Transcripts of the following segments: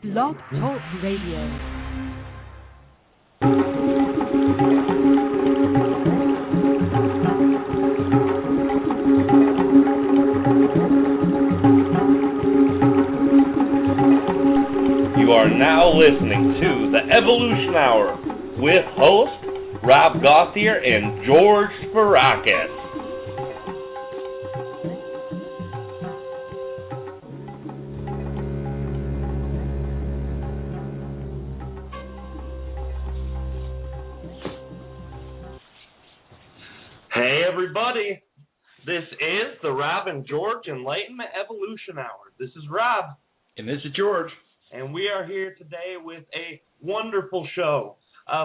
Blog Talk Radio. You are now listening to the Evolution Hour with hosts Rob Gauthier and George Spirakis. Hey everybody, this is the Rob and George Enlightenment Evolution Hour. This is Rob. And this is George. And we are here today with a wonderful show.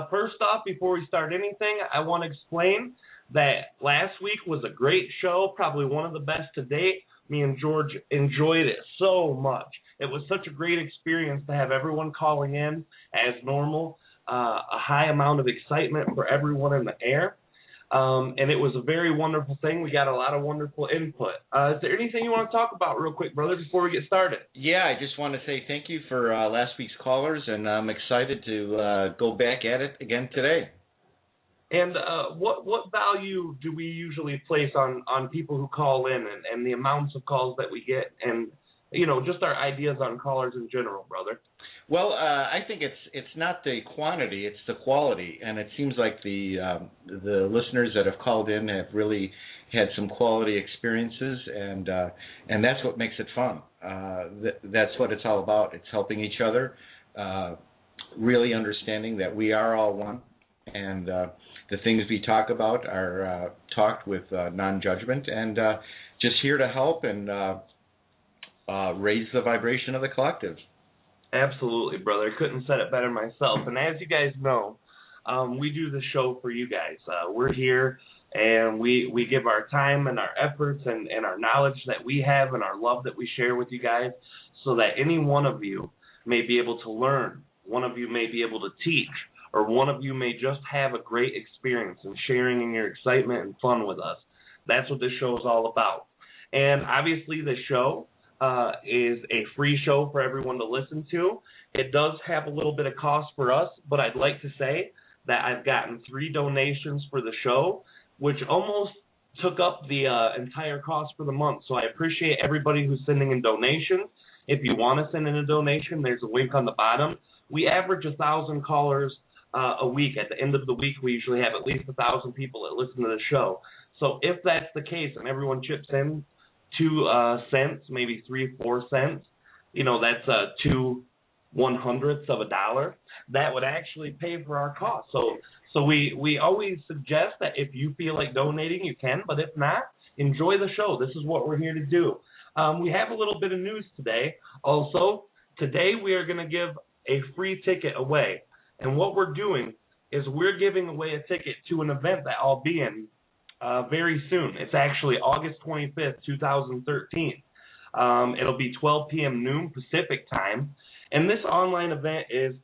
First off, before we start anything, I want to explain that last week was a great show, probably one of the best to date. Me and George enjoyed it so much. It was such a great experience to have everyone calling in as normal, a high amount of excitement for everyone in the air. And it was a very wonderful thing. We got a lot of wonderful input. Is there anything you want to talk about real quick, brother, before we get started? Yeah, I just want to say thank you for last week's callers, and I'm excited to go back at it again today. And what value do we usually place on people who call in and the amounts of calls that we get and, you know, just our ideas on callers in general, brother? Well, I think it's not the quantity, it's the quality, and it seems like the listeners that have called in have really had some quality experiences, and that's what makes it fun. That's what it's all about. It's helping each other, really understanding that we are all one, and the things we talk about are talked with non-judgment, and just here to help and raise the vibration of the collective. Absolutely, brother. Couldn't have said it better myself. And as you guys know, we do the show for you guys. We're here, and we give our time and our efforts and our knowledge that we have and our love that we share with you guys so that any one of you may be able to learn, one of you may be able to teach, or one of you may just have a great experience in sharing in your excitement and fun with us. That's what this show is all about. And obviously the show is a free show for everyone to listen to. It does have a little bit of cost for us, but I'd like to say that I've gotten 3 donations for the show, which almost took up the entire cost for the month. So I appreciate everybody who's sending in donations. If you want to send in a donation, there's a link on the bottom. We average 1,000 callers a week. At the end of the week, we usually have at least 1,000 people that listen to the show. So if that's the case and everyone chips in 2 cents, maybe 3-4 cents, you know, that's 2/100ths of a dollar. That would actually pay for our costs. So we always suggest that if you feel like donating, you can, but if not, enjoy the show. This is what we're here to do. We have a little bit of news today. Also, today we are going to give a free ticket away. And what we're doing is we're giving away a ticket to an event that I'll be in very soon. It's actually August 25th, 2013. It'll be 12 p.m. noon Pacific time. And this online event is,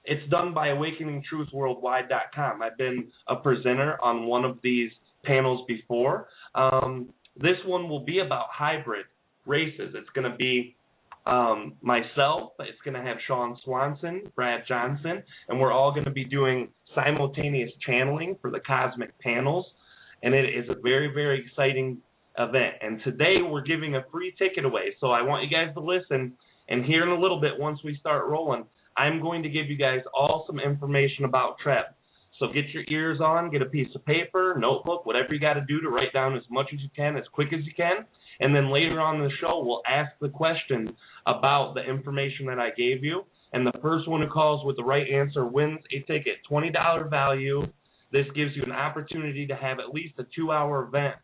it's done by AwakeningTruthWorldwide.com. I've been a presenter on one of these panels before. This one will be about hybrid races. It's going to be myself, it's going to have Sean Swanson, Brad Johnson, and we're all going to be doing simultaneous channeling for the cosmic panels, and it is a very, very exciting event. And today we're giving a free ticket away, so I want you guys to listen, and here in a little bit, once we start rolling, I'm going to give you guys all some information about Treb. So get your ears on, get a piece of paper, notebook, whatever you got to do to write down as much as you can, as quick as you can. And then later on in the show, we'll ask the question about the information that I gave you. And the first one who calls with the right answer wins a ticket, $20 value. This gives you an opportunity to have at least a 2-hour event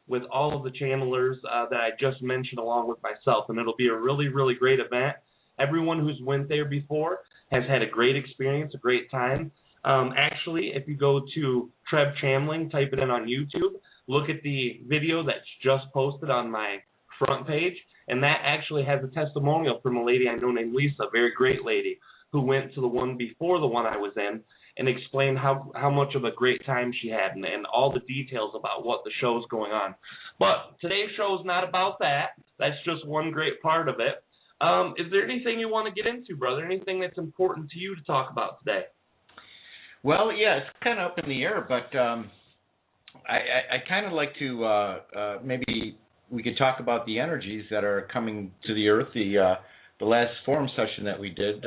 with all of the channelers that I just mentioned along with myself. And it'll be a really, really great event. Everyone who's went there before has had a great experience, a great time. Actually, if you go to Treb Channeling, type it in on YouTube, look at the video that's just posted on my front page, and that actually has a testimonial from a lady I know named Lisa, a very great lady, who went to the one before the one I was in and explained how much of a great time she had and all the details about what the show is going on. But today's show is not about that. That's just one great part of it. Is there anything you want to get into, brother? Anything that's important to you to talk about today? Well, yeah, it's kind of up in the air, but I kind of like to maybe we could talk about the energies that are coming to the Earth. The last forum session that we did,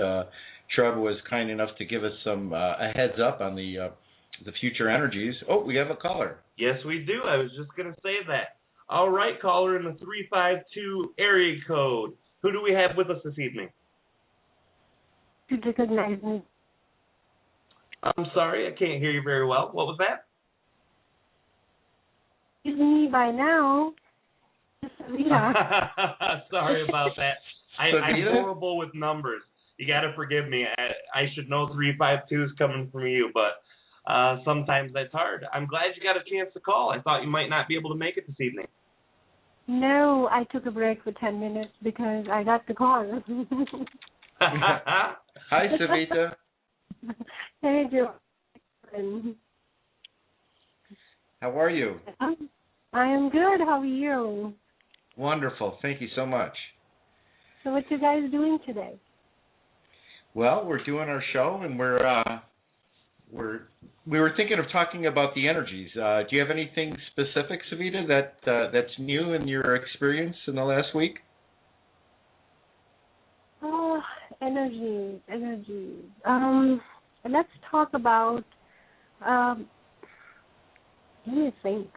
Treb was kind enough to give us a heads up on the future energies. Oh, we have a caller. Yes, we do. I was just going to say that. All right, caller in the 352 area code. Who do we have with us this evening? To recognize me. I'm sorry, I can't hear you very well. What was that? It's me by now. It's Savita. Sorry about that. I'm Savita? horrible with numbers. You got to forgive me. I should know 352 is coming from you, but sometimes that's hard. I'm glad you got a chance to call. I thought you might not be able to make it this evening. No, I took a break for 10 minutes because I got the call. Hi, Savita. Hey, Joe. How are you? I am good. How are you? Wonderful. Thank you so much. So what you guys doing today? Well, we're doing our show, and we were thinking of talking about the energies. Do you have anything specific, Savita, that's new in your experience in the last week? Oh, energy. Let's talk about. Let me think.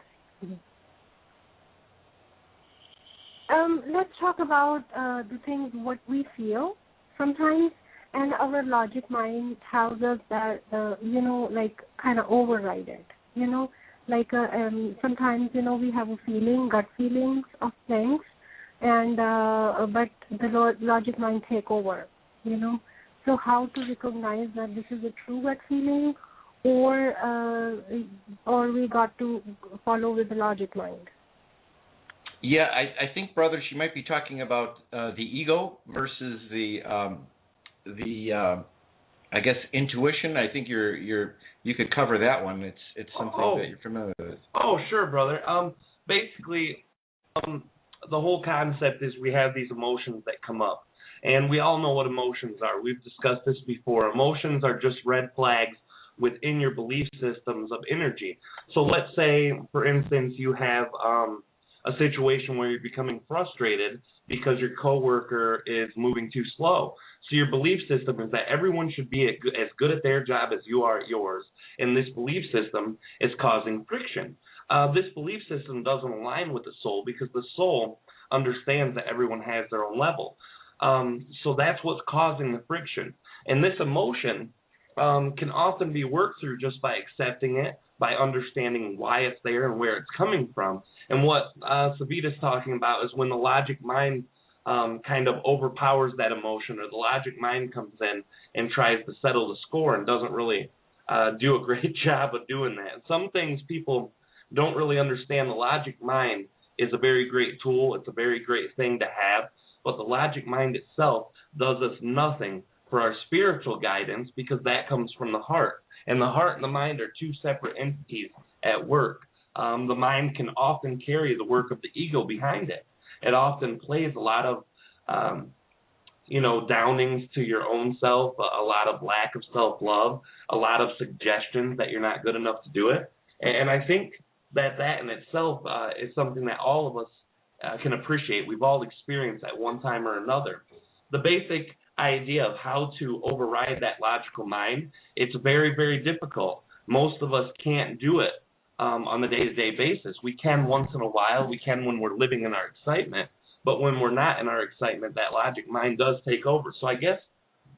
Let's talk about the things what we feel sometimes, and our logic mind tells us that kind of override it. Sometimes we have a feeling, gut feelings of things, and but the logic mind take over. So how to recognize that this is a true gut feeling, or we got to follow with the logic mind? Yeah, I think, brother, she might be talking about the ego versus the I guess intuition. I think you could cover that one. It's something that you're familiar with. Oh, sure, brother. Basically, the whole concept is we have these emotions that come up, and we all know what emotions are. We've discussed this before. Emotions are just red flags within your belief systems of energy. So let's say, for instance, you have a situation where you're becoming frustrated because your coworker is moving too slow. So your belief system is that everyone should be as good at their job as you are at yours, and this belief system is causing friction. This belief system doesn't align with the soul because the soul understands that everyone has their own level. So that's what's causing the friction. And this emotion can often be worked through just by accepting it, by understanding why it's there and where it's coming from. And what Savita's talking about is when the logic mind kind of overpowers that emotion, or the logic mind comes in and tries to settle the score and doesn't really do a great job of doing that. And some things people don't really understand. The logic mind is a very great tool. It's a very great thing to have. But the logic mind itself does us nothing for our spiritual guidance, because that comes from the heart. And the heart and the mind are two separate entities at work. The mind can often carry the work of the ego behind it. It often plays a lot of, downings to your own self, a lot of lack of self-love, a lot of suggestions that you're not good enough to do it. And I think that in itself is something that all of us can appreciate. We've all experienced at one time or another. The basic idea of how to override that logical mind, it's very, very difficult. Most of us can't do it on a day-to-day basis. We can once in a while. We can when we're living in our excitement. But when we're not in our excitement, that logic mind does take over. So I guess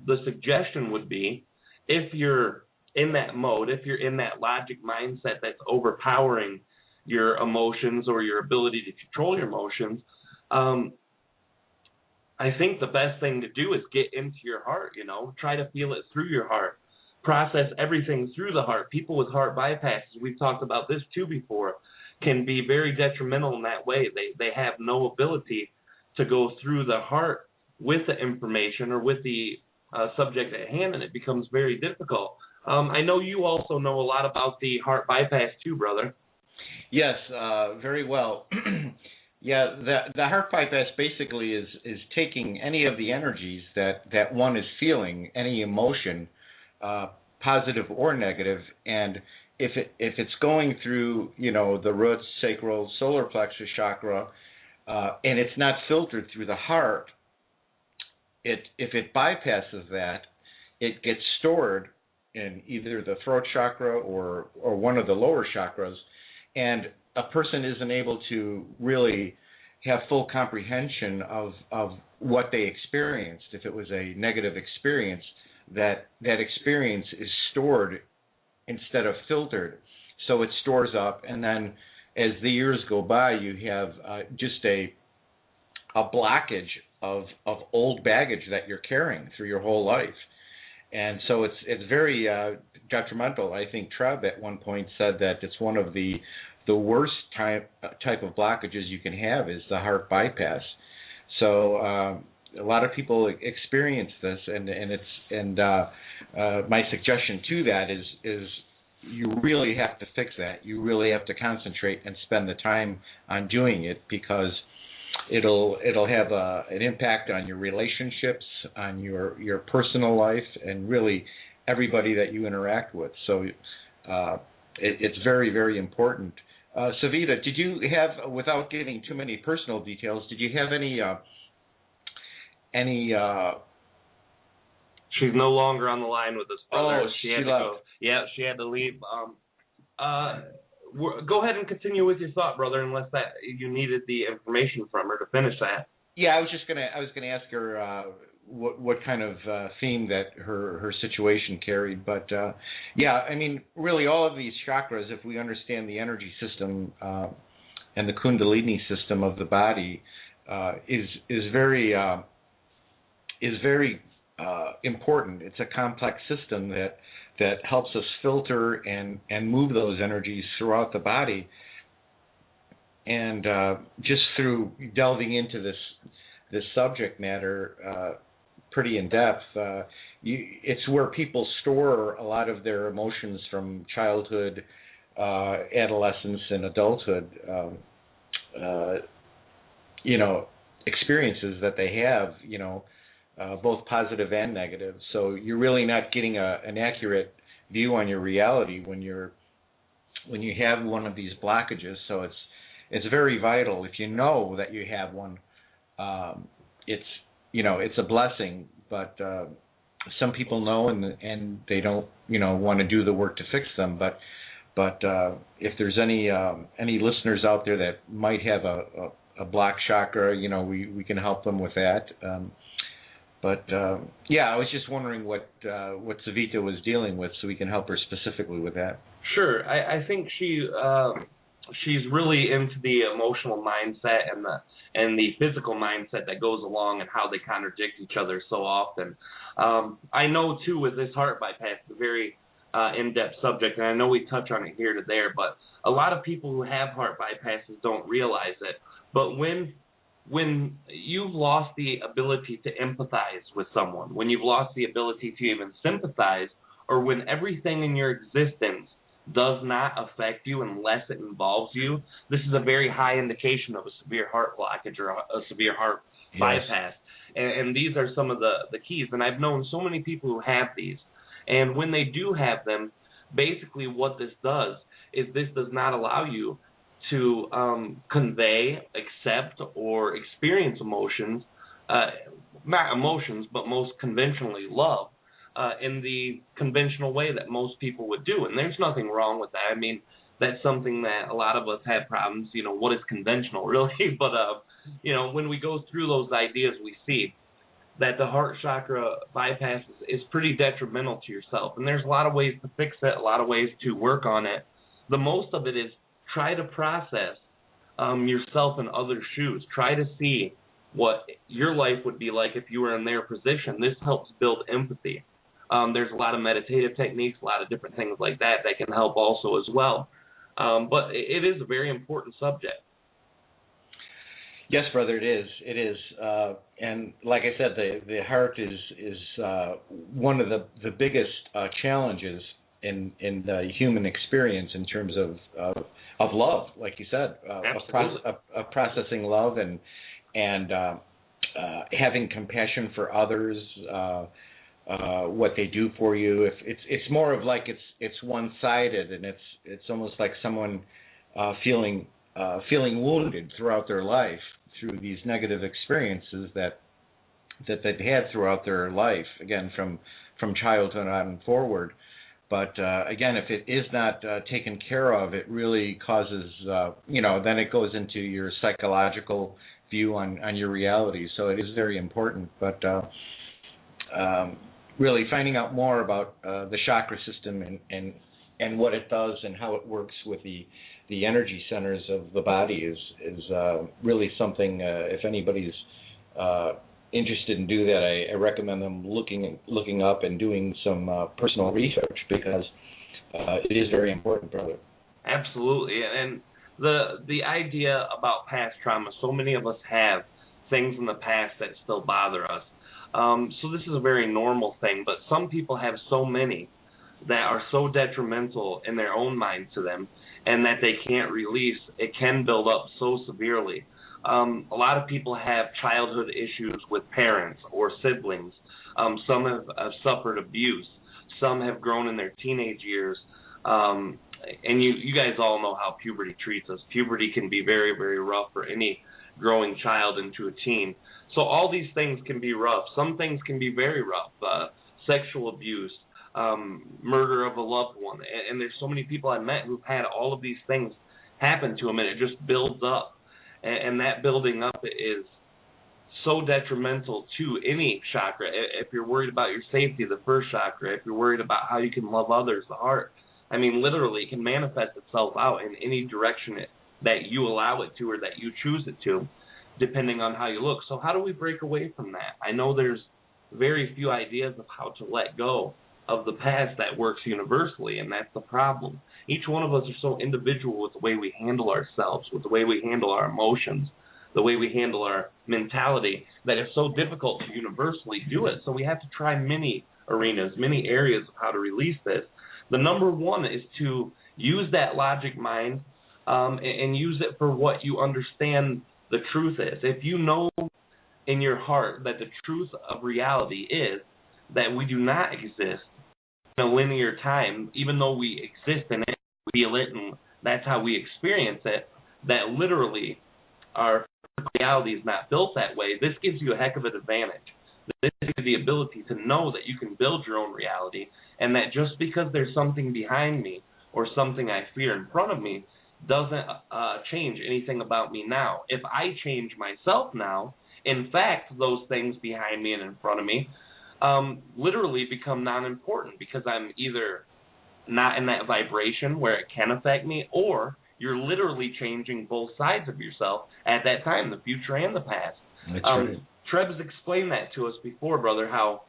the suggestion would be, if you're in that mode, if you're in that logic mindset that's overpowering your emotions or your ability to control your emotions, I think the best thing to do is get into your heart, try to feel it through your heart. Process everything through the heart. People with heart bypasses, we've talked about this too before, can be very detrimental in that way. They have no ability to go through the heart with the information or with the subject at hand, and it becomes very difficult. I know you also know a lot about the heart bypass too, brother. Yes, very well. Yeah, the heart bypass basically is taking any of the energies that one is feeling, any emotion, positive or negative, and if it's going through, the roots, sacral, solar plexus chakra, and it's not filtered through the heart, if it bypasses that, it gets stored in either the throat chakra or one of the lower chakras, and a person isn't able to really have full comprehension of what they experienced. If it was a negative experience, that experience is stored instead of filtered. So it stores up, and then as the years go by, you have just a blockage of old baggage that you're carrying through your whole life. And so it's very detrimental. I think Treb at one point said that it's one of the worst type of blockages you can have is the heart bypass. So a lot of people experience this, and my suggestion to that is you really have to fix that. You really have to concentrate and spend the time on doing it, because it'll have an impact on your relationships, on your personal life, and really everybody that you interact with. So it's very, very important. Savita, did you have, without getting too many personal details, did you have any? She's no longer on the line with us, brother. Oh, she had to go. Yeah, she had to leave. Go ahead and continue with your thought, brother, unless that you needed the information from her to finish that. Yeah, I was gonna ask her what kind of theme that her situation carried, but yeah, I mean, really, all of these chakras, if we understand the energy system and the Kundalini system of the body, is very important. It's a complex system that helps us filter and move those energies throughout the body. And just through delving into this subject matter pretty in depth, it's where people store a lot of their emotions from childhood, adolescence, and adulthood. Experiences that they have, both positive and negative. So you're really not getting an accurate view on your reality when you have one of these blockages. So it's very vital. If you know that you have one, it's a blessing. But some people know and they don't want to do the work to fix them. But if there's any listeners out there that might have a blocked chakra, we can help them with that. Yeah, I was just wondering what Savita was dealing with, so we can help her specifically with that. Sure, I think she's really into the emotional mindset and the physical mindset that goes along, and how they contradict each other so often. I know too, with this heart bypass, it's a very in-depth subject, and I know we touch on it here to there, but a lot of people who have heart bypasses don't realize it. But when you've lost the ability to empathize with someone, when you've lost the ability to even sympathize, or when everything in your existence does not affect you unless it involves you, this is a very high indication of a severe heart blockage or a severe heart bypass. And these are some of the keys. And I've known so many people who have these. And when they do have them, basically what this does is this does not allow you to convey, accept, or experience emotions, not emotions, but most conventionally love, in the conventional way that most people would do. And there's nothing wrong with that. I mean, that's something that a lot of us have problems, what is conventional, really? But, when we go through those ideas, we see that the heart chakra bypass is pretty detrimental to yourself. And there's a lot of ways to fix it, a lot of ways to work on it. The most of it is try to process yourself in other shoes. Try to see what your life would be like if you were in their position. This helps build empathy. There's a lot of meditative techniques, a lot of different things like that can help also as well. But it is a very important subject. Yes, brother, it is. It is. And like I said, the heart is one of the biggest challenges in the human experience in terms of love, like you said, of processing love and having compassion for others, what they do for you. If it's more of like it's one-sided, and it's almost like someone feeling wounded throughout their life through these negative experiences that they've had throughout their life, again from childhood on forward. But again, if it is not taken care of, it really causes, then it goes into your psychological view on your reality. So it is very important. But really finding out more about the chakra system and what it does and how it works with the energy centers of the body is really something. If anybody's interested in do that, I recommend them looking up and doing some personal research, because it is very important, brother. Absolutely. And the idea about past trauma, so many of us have things in the past that still bother us. So this is a very normal thing, but some people have so many that are so detrimental in their own mind to them, and that they can't release. It can build up so severely. A lot of people have childhood issues with parents or siblings. Some have suffered abuse. Some have grown in their teenage years. And you guys all know how puberty treats us. Puberty can be very, very rough for any growing child into a teen. So all these things can be rough. Some things can be very rough. Sexual abuse, murder of a loved one. And there's so many people I've met who've had all of these things happen to them, and it just builds up. And that building up is so detrimental to any chakra. If you're worried about your safety, the first chakra. If you're worried about how you can love others, the heart. I mean, literally, it can manifest itself out in any direction that you allow it to or that you choose it to, depending on how you look. So how do we break away from that? I know there's very few ideas of how to let go of the past that works universally, and that's the problem. Each one of us are so individual with the way we handle ourselves, with the way we handle our emotions, the way we handle our mentality, that it's so difficult to universally do it. So we have to try many arenas, many areas of how to release this. The number one is to use that logic mind and use it for what you understand the truth is. If you know in your heart that the truth of reality is that we do not exist in a linear time, even though we exist in it, we feel it, and that's how we experience it, that literally our reality is not built that way, this gives you a heck of an advantage. This gives you the ability to know that you can build your own reality, and that just because there's something behind me or something I fear in front of me doesn't change anything about me now. If I change myself now, in fact, those things behind me and in front of me literally become non-important, because I'm either not in that vibration where it can affect me, or you're literally changing both sides of yourself at that time, the future and the past. That's right. Treb's explained that to us before, brother, how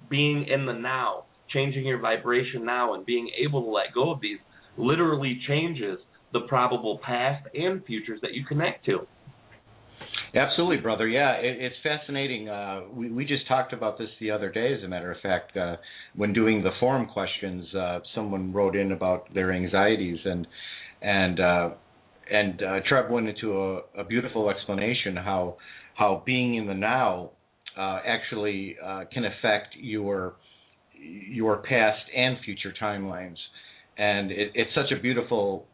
being in the now, changing your vibration now, and being able to let go of these literally changes the probable past and futures that you connect to. Absolutely, brother. Yeah, it's fascinating. We just talked about this the other day, as a matter of fact, when doing the forum questions. Someone wrote in about their anxieties, and Treb went into a beautiful explanation how being in the now actually can affect your past and future timelines, and it's such a beautiful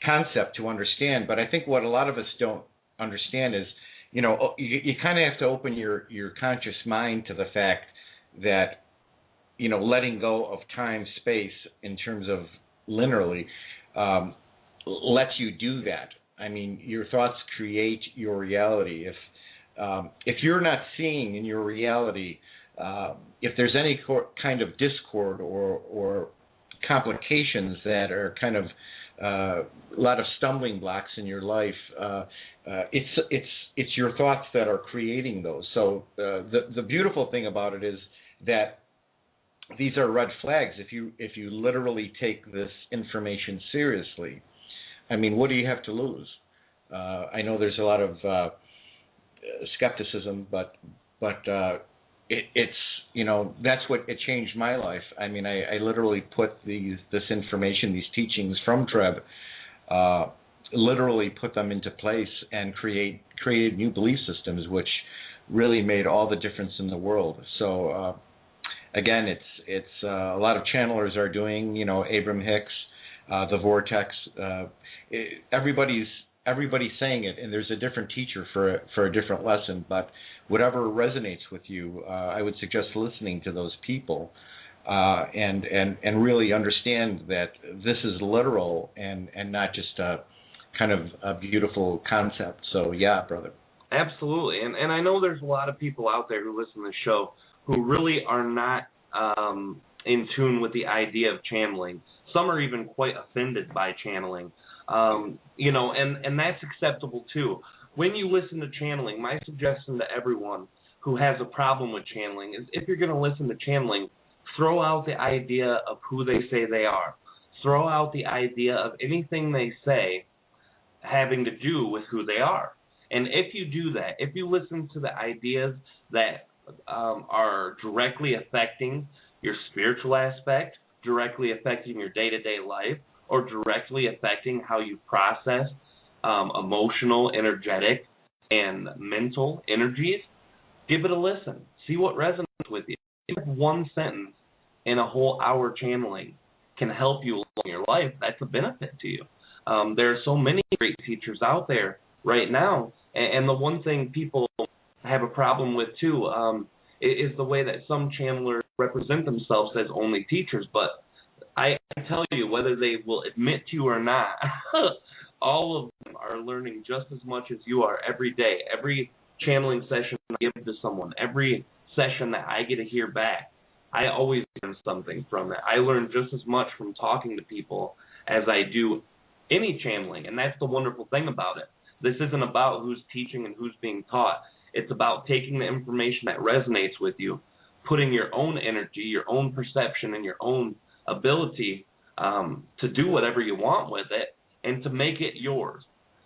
concept to understand. But I think what a lot of us don't understand is, you kind of have to open your conscious mind to the fact that, letting go of time, space, in terms of linearly, lets you do that. I mean, your thoughts create your reality. If you're not seeing in your reality, if there's any kind of discord or complications that are kind of a lot of stumbling blocks in your life, it's your thoughts that are creating those. So the beautiful thing about it is that these are red flags. If you literally take this information seriously, I mean, what do you have to lose? I know there's a lot of skepticism, but it's, that's what it changed my life. I mean, I literally put this information, these teachings from Treb, literally put them into place and created new belief systems, which really made all the difference in the world. So again, it's a lot of channelers are doing, Abraham Hicks, the Vortex. Everybody's saying it, and there's a different teacher for a different lesson. But whatever resonates with you, I would suggest listening to those people, and really understand that this is literal and not just a kind of a beautiful concept. So yeah, brother. Absolutely, and I know there's a lot of people out there who listen to the show who really are not in tune with the idea of channeling. Some are even quite offended by channeling, and that's acceptable too. When you listen to channeling, my suggestion to everyone who has a problem with channeling is, if you're going to listen to channeling, throw out the idea of who they say they are. Throw out the idea of anything they say having to do with who they are. And if you do that, if you listen to the ideas that are directly affecting your spiritual aspect, directly affecting your day-to-day life, or directly affecting how you process emotional, energetic, and mental energies, give it a listen. See what resonates with you. If one sentence in a whole hour channeling can help you along your life, that's a benefit to you. There are so many great teachers out there right now, and the one thing people have a problem with too is the way that some channelers represent themselves as only teachers. But I tell you, whether they will admit to you or not, all of them are learning just as much as you are every day. Every channeling session I give to someone, every session that I get to hear back, I always learn something from it. I learn just as much from talking to people as I do any channeling, and that's the wonderful thing about it. This isn't about who's teaching and who's being taught. It's about taking the information that resonates with you, putting your own energy, your own perception, and your own ability to do whatever you want with it and to make it yours.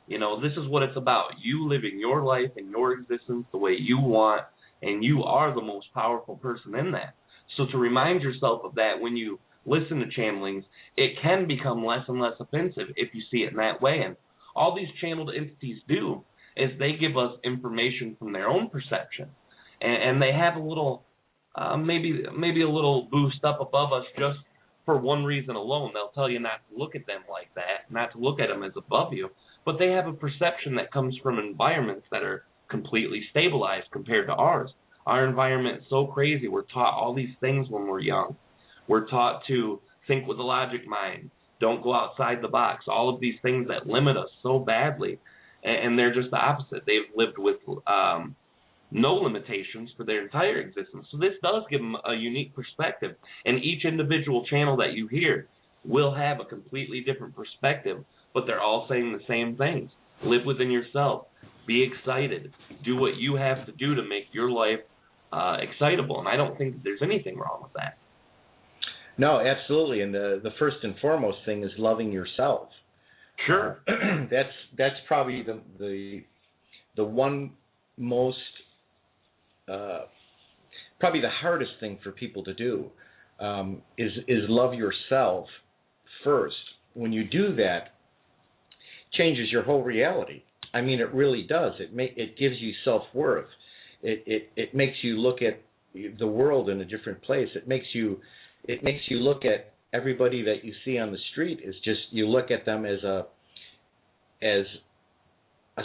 This is what it's about. You living your life and your existence the way you want, and you are the most powerful person in that. So to remind yourself of that when you listen to channelings, it can become less and less offensive if you see it in that way. And all these channeled entities do is they give us information from their own perception, and they have a little, maybe a little boost up above us just for one reason alone. They'll tell you not to look at them like that, not to look at them as above you, but they have a perception that comes from environments that are completely stabilized compared to ours. Our environment is so crazy. We're taught all these things when we're young. We're taught to think with the logic mind, don't go outside the box, all of these things that limit us so badly, and they're just the opposite. They've lived with no limitations for their entire existence. So this does give them a unique perspective, and each individual channel that you hear will have a completely different perspective, but they're all saying the same things. Live within yourself. Be excited. Do what you have to do to make your life excitable, and I don't think that there's anything wrong with that. No, absolutely, and the first and foremost thing is loving yourself. Sure. That's probably the one most probably the hardest thing for people to do is love yourself first. When you do that, it changes your whole reality. I mean, it really does. It gives you self-worth. It makes you look at the world in a different place. It makes you look at everybody that you see on the street is just, you look at them as a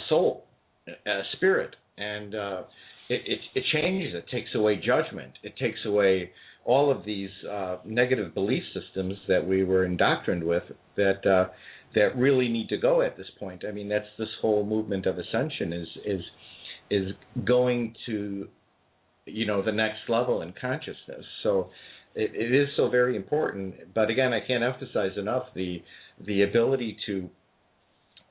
soul, a spirit, and it changes. It takes away judgment. It takes away all of these negative belief systems that we were indoctrined with that really need to go at this point. I mean, that's this whole movement of ascension is going to the next level in consciousness. So it is so very important. But again, I can't emphasize enough the ability to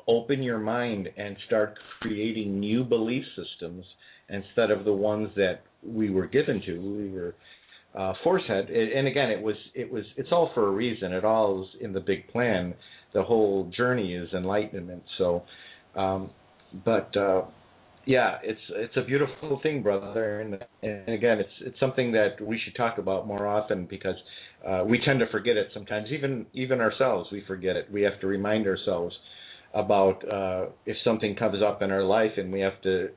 open your mind and start creating new belief systems instead of the ones that we were given to. We were force-fed, and again, it's all for a reason. It all is in the big plan. The whole journey is enlightenment. So, but Yeah, it's a beautiful thing, brother, and again, it's something that we should talk about more often because we tend to forget it sometimes. Even ourselves, we forget it. We have to remind ourselves about if something comes up in our life, and we have to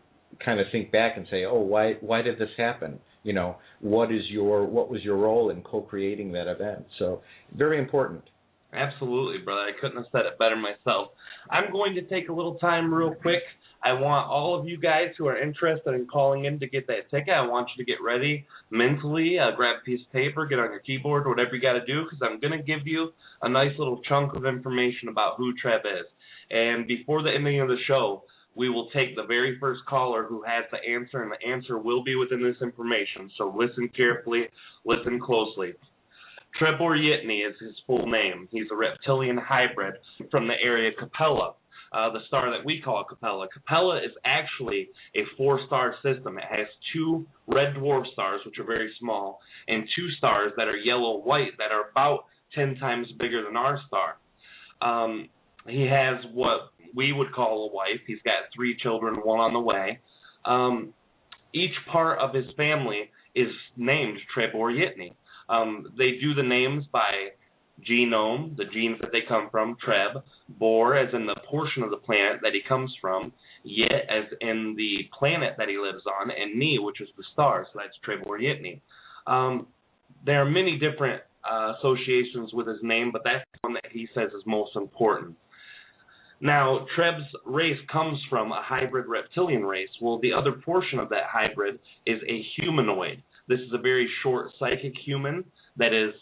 kind of think back and say, oh, why did this happen? You know, what was your role in co-creating that event? So very important. Absolutely, brother. I couldn't have said it better myself. I'm going to take a little time real quick. I want all of you guys who are interested in calling in to get that ticket. I want you to get ready mentally, grab a piece of paper, get on your keyboard, whatever you got to do, because I'm going to give you a nice little chunk of information about who Treb is. And before the ending of the show, we will take the very first caller who has the answer, and the answer will be within this information. So listen carefully, listen closely. Treb Channeling is his full name. He's a reptilian hybrid from the area Capella, the star that we call Capella. Capella is actually a 4-star system. It has 2 red dwarf stars, which are very small, and 2 stars that are yellow-white that are about 10 times bigger than our star. He has what we would call a wife. He's got 3 children, 1 on the way. Each part of his family is named Treb Channeling. They do the names by genome, the genes that they come from, Treb, Bor as in the portion of the planet that he comes from, Yet as in the planet that he lives on, and Ni, which is the star, so that's Treb Channeling. There are many different associations with his name, but that's the one that he says is most important. Now, Treb's race comes from a hybrid reptilian race. Well, the other portion of that hybrid is a humanoid. This is a very short psychic human that is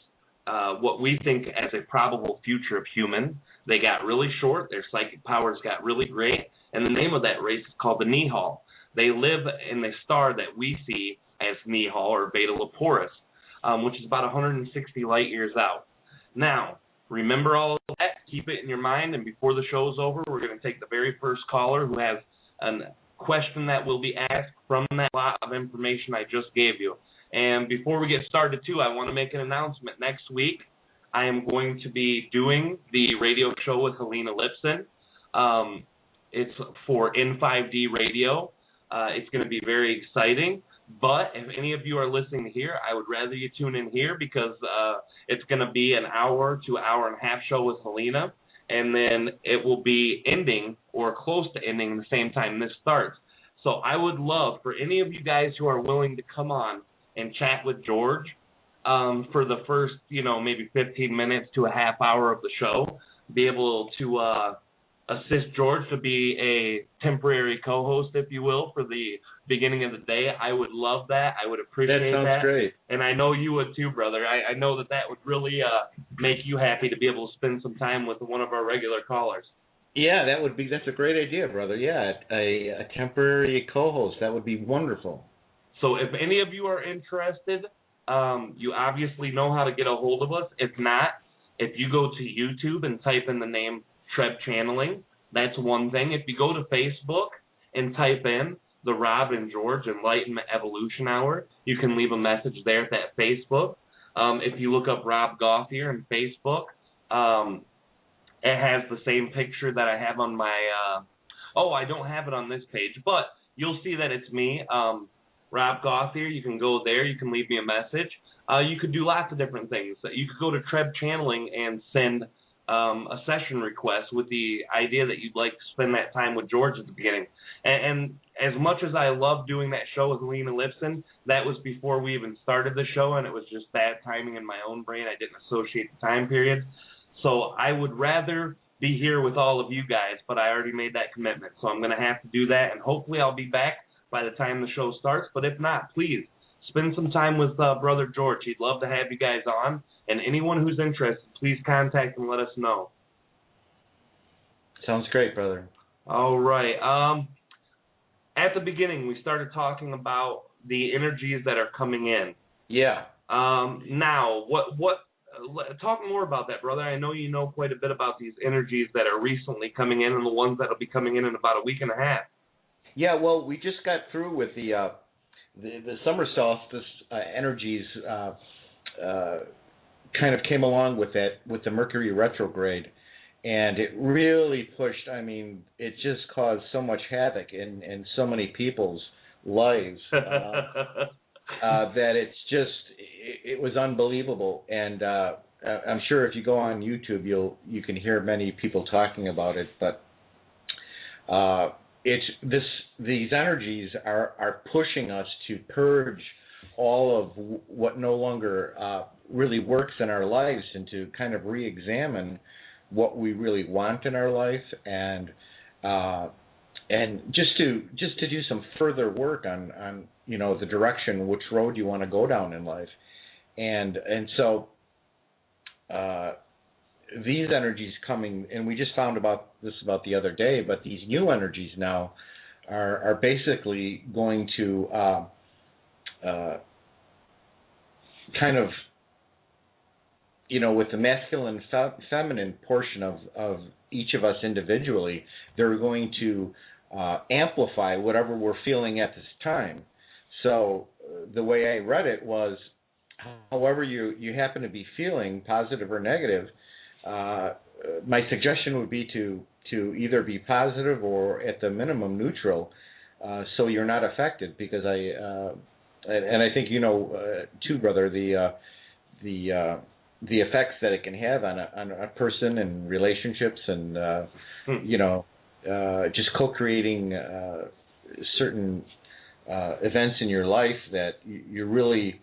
what we think as a probable future of human. They got really short. Their psychic powers got really great. And the name of that race is called the Nihal. They live in the star that we see as Nihal or Beta Leporis, which is about 160 light years out. Now, remember all of that. Keep it in your mind. And before the show's over, we're going to take the very first caller who has a question that will be asked from that lot of information I just gave you. And before we get started, too, I want to make an announcement. Next week, I am going to be doing the radio show with Helena Lipson. It's for N5D Radio. It's going to be very exciting. But if any of you are listening here, I would rather you tune in here because it's going to be an hour to hour and a half show with Helena. And then it will be ending or close to ending the same time this starts. So I would love for any of you guys who are willing to come on and chat with George for the first, maybe 15 minutes to a half hour of the show, be able to assist George to be a temporary co-host, if you will, for the beginning of the day. I would love that. I would appreciate that. That sounds great. And I know you would too, brother. I know that would really make you happy to be able to spend some time with one of our regular callers. Yeah, that's a great idea, brother. Yeah, a temporary co-host. That would be wonderful. So if any of you are interested, you obviously know how to get a hold of us. If not, if you go to YouTube and type in the name Treb Channeling, that's one thing. If you go to Facebook and type in the Rob and George Enlightenment Evolution Hour, you can leave a message there at that Facebook. If you look up Rob Gauthier on Facebook, it has the same picture that I have on my I don't have it on this page, but you'll see that it's me. Rob Gauthier, you can go there, you can leave me a message. You could do lots of different things. You could go to Treb Channeling and send a session request with the idea that you'd like to spend that time with George at the beginning. And as much as I love doing that show with Helena Lipson, that was before we even started the show, and it was just bad timing in my own brain. I didn't associate the time period. So I would rather be here with all of you guys, but I already made that commitment. So I'm going to have to do that, and hopefully I'll be back by the time the show starts. But if not, please spend some time with Brother George. He'd love to have you guys on. And anyone who's interested, please contact and let us know. Sounds great, brother. All right. At the beginning, we started talking about the energies that are coming in. Yeah. Now, talk more about that, brother. I know you know quite a bit about these energies that are recently coming in and the ones that will be coming in about a week and a half. Yeah, well, we just got through with the summer solstice energies. Kind of came along with that, with the Mercury retrograde, And it really pushed, I mean, it just caused so much havoc in so many people's lives that it's just, it was unbelievable. And I'm sure if you go on YouTube, you can hear many people talking about it. But these energies are pushing us to purge all of what no longer really works in our lives, and to kind of re-examine what we really want in our life, and just to do some further work on the direction, which road you want to go down in life, and so these energies coming, and we just found about the other day, but these new energies now are basically going to kind of, with the masculine and feminine portion of each of us individually, they're going to amplify whatever we're feeling at this time. So the way I read it was, however you happen to be feeling, positive or negative, my suggestion would be to either be positive or at the minimum neutral, so you're not affected. Because I think too, brother, the effects that it can have on a person and relationships, and just co-creating certain events in your life that you really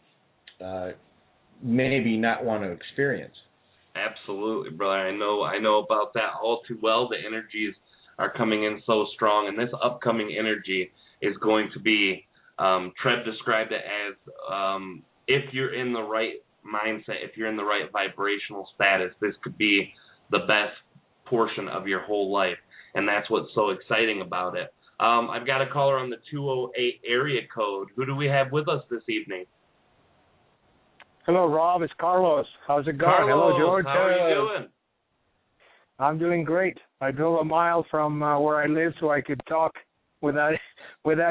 maybe not want to experience. Absolutely, brother. I know about that all too well. The energies are coming in so strong, and this upcoming energy is going to be, Treb described it as, if you're in the right mindset, if you're in the right vibrational status, this could be the best portion of your whole life, and that's what's so exciting about it. I've got a caller on the 208 area code. Who do we have with us this evening? Hello, Rob. It's Carlos. How's it going? Carlos, hello, George. How are you doing? I'm doing great. I drove a mile from where I live so I could talk without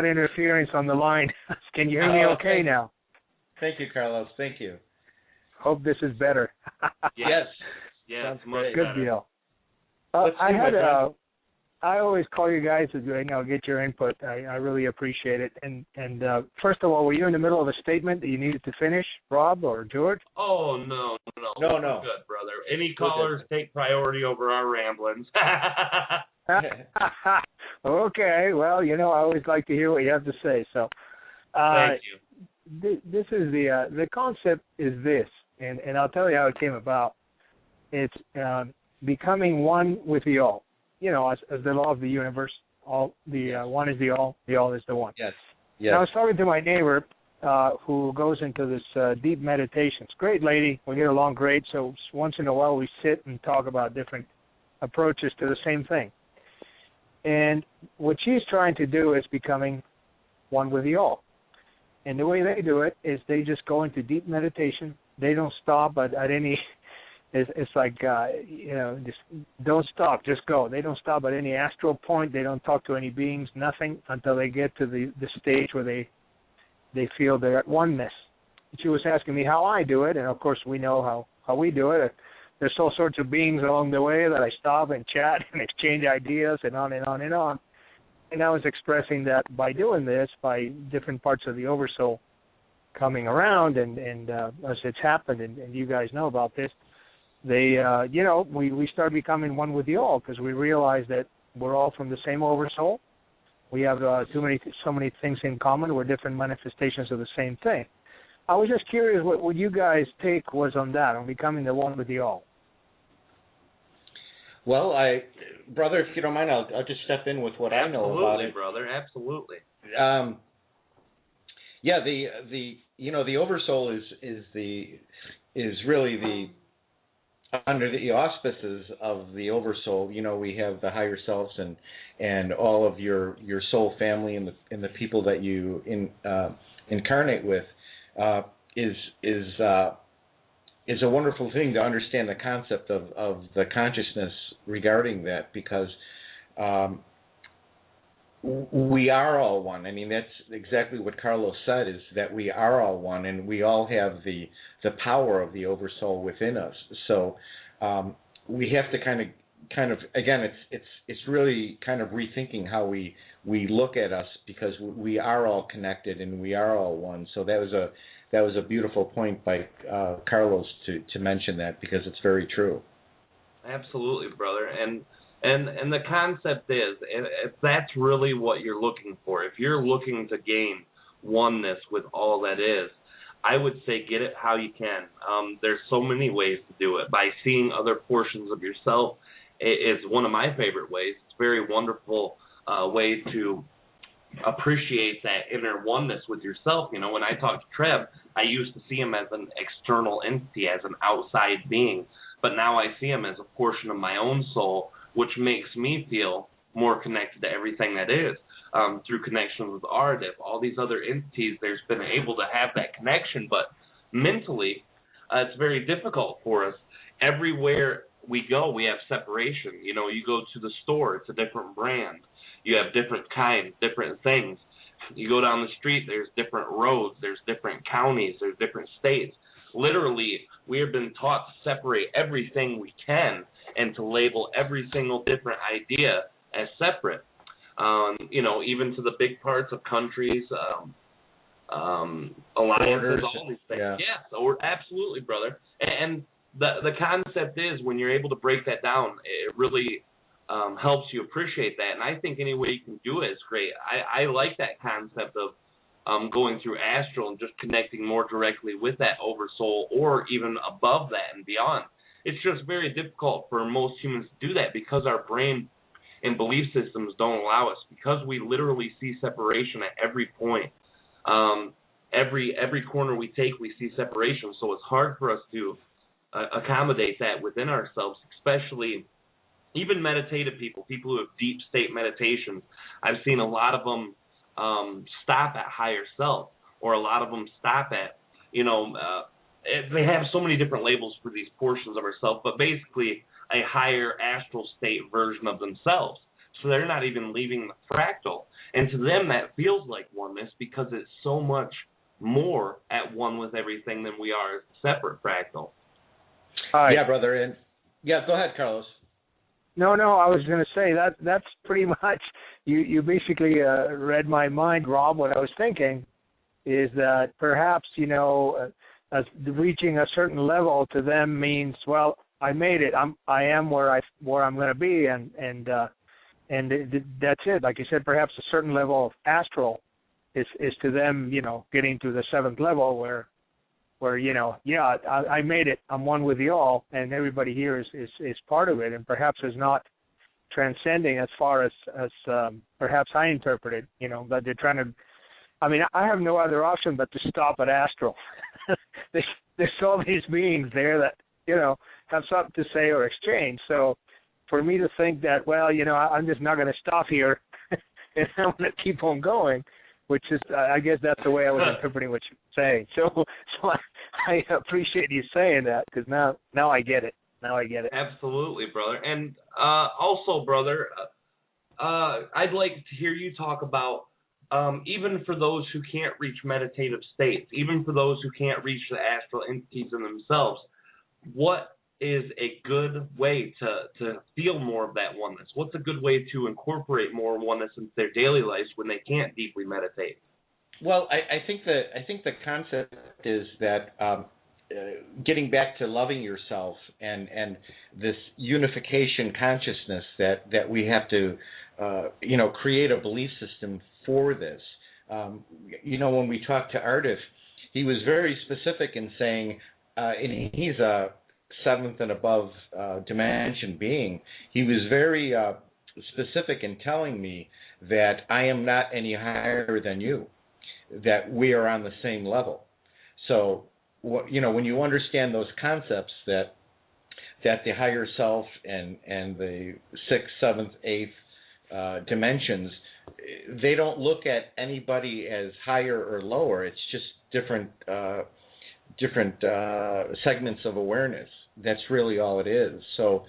interference on the line. Can you hear me okay now? Thank you, Carlos. Thank you. Hope this is better. Yes, much good better. Deal. I always call you guys to get your input. I really appreciate it. And first of all, were you in the middle of a statement that you needed to finish, Rob or George? Oh, no. No. Good, brother. Any callers take priority over our ramblings. Okay. Well, I always like to hear what you have to say. So, thank you. This is the concept is this, and I'll tell you how it came about. It's becoming one with the all. As the law of the universe, one is the all is the one. Yes. And I was talking to my neighbor who goes into this deep meditations. Great lady. We get along great. So once in a while we sit and talk about different approaches to the same thing. And what she's trying to do is becoming one with the all. And the way they do it is they just go into deep meditation. They don't stop at any... It's like, just don't stop, just go. They don't stop at any astral point. They don't talk to any beings, nothing, until they get to the stage where they feel they're at oneness. She was asking me how I do it, and, of course, we know how we do it. There's all sorts of beings along the way that I stop and chat and exchange ideas and on and on and on. And I was expressing that by doing this, by different parts of the Oversoul coming around, and as it's happened, and you guys know about this, they, we start becoming one with the all, because we realize that we're all from the same Oversoul. We have so many things in common. We're different manifestations of the same thing. I was just curious what you guys' take was on that, on becoming the one with the all. Well, brother, if you don't mind, I'll just step in with what I know about it. Absolutely, brother. Absolutely. The Oversoul is really the, under the auspices of the Oversoul. We have the higher selves and all of your soul family and the people that you incarnate with is a wonderful thing to understand the concept of the consciousness regarding that, because we are all one. I mean, that's exactly what Carlos said, is that we are all one, and we all have the power of the Oversoul within us. So we have to kind of kind of, again, it's really kind of rethinking how we look at us, because we are all connected and we are all one. So that was a beautiful point by Carlos to mention that, because it's very true. Absolutely, brother. And the concept is, if that's really what you're looking for, if you're looking to gain oneness with all that is, I would say get it how you can. There's so many ways to do it. By seeing other portions of yourself is one of my favorite ways. It's a very wonderful way to appreciate that inner oneness with yourself. You know, when I talk to Treb, I used to see him as an external entity, as an outside being, but now I see him as a portion of my own soul, which makes me feel more connected to everything that is. Through connections with Ardif, all these other entities, there's been able to have that connection, but mentally, it's very difficult for us. Everywhere we go, we have separation. You know, you go to the store, it's a different brand. You have different kinds, different things. You go down the street, there's different roads, there's different counties, there's different states. Literally, we have been taught to separate everything we can and to label every single different idea as separate. You know, even to the big parts of countries, alliances, all these things. Yeah. So absolutely, brother. And the concept is, when you're able to break that down, it really helps you appreciate that. And I think any way you can do it is great. I like that concept of going through astral and just connecting more directly with that oversoul, or even above that and beyond. It's just very difficult for most humans to do that, because our brain and belief systems don't allow us, because we literally see separation at every point. Every corner we take, we see separation. So it's hard for us to accommodate that within ourselves, especially even meditative people who have deep state meditations. I've seen a lot of them stop at higher self, or a lot of them stop at, they have so many different labels for these portions of ourselves, but basically a higher astral state version of themselves. So they're not even leaving the fractal. And to them, that feels like oneness, because it's so much more at one with everything than we are as a separate fractal. Yeah, brother. And yeah, go ahead, Carlos. No, I was going to say that's pretty much, you basically read my mind, Rob. What I was thinking is that perhaps, as reaching a certain level to them means, well, I made it. I am where I'm going to be, and that's it. Like you said, perhaps a certain level of astral is to them, getting to the seventh level where I made it. I'm one with you all, and everybody here is part of it, and perhaps is not transcending as far as perhaps I interpreted. That they're trying to. I mean, I have no other option but to stop at astral. There's all these beings there that have something to say or exchange. So for me to think that, well, I'm just not going to stop here and I'm going to keep on going, which is, I guess that's the way I was interpreting what you're saying. So I appreciate you saying that, because now I get it. Absolutely, brother. And also, brother, I'd like to hear you talk about, even for those who can't reach meditative states, even for those who can't reach the astral entities in themselves, what is a good way to feel more of that oneness? What's a good way to incorporate more oneness into their daily lives when they can't deeply meditate? Well, I think the concept is that getting back to loving yourself and this unification consciousness that we have to create a belief system for this. When we talked to Ardif, he was very specific in saying, and he's a seventh and above dimension being. He was very specific in telling me that I am not any higher than you, that we are on the same level. So, when you understand those concepts, that the higher self and the sixth, seventh, eighth dimensions, they don't look at anybody as higher or lower. It's just different segments of awareness. That's really all it is. So,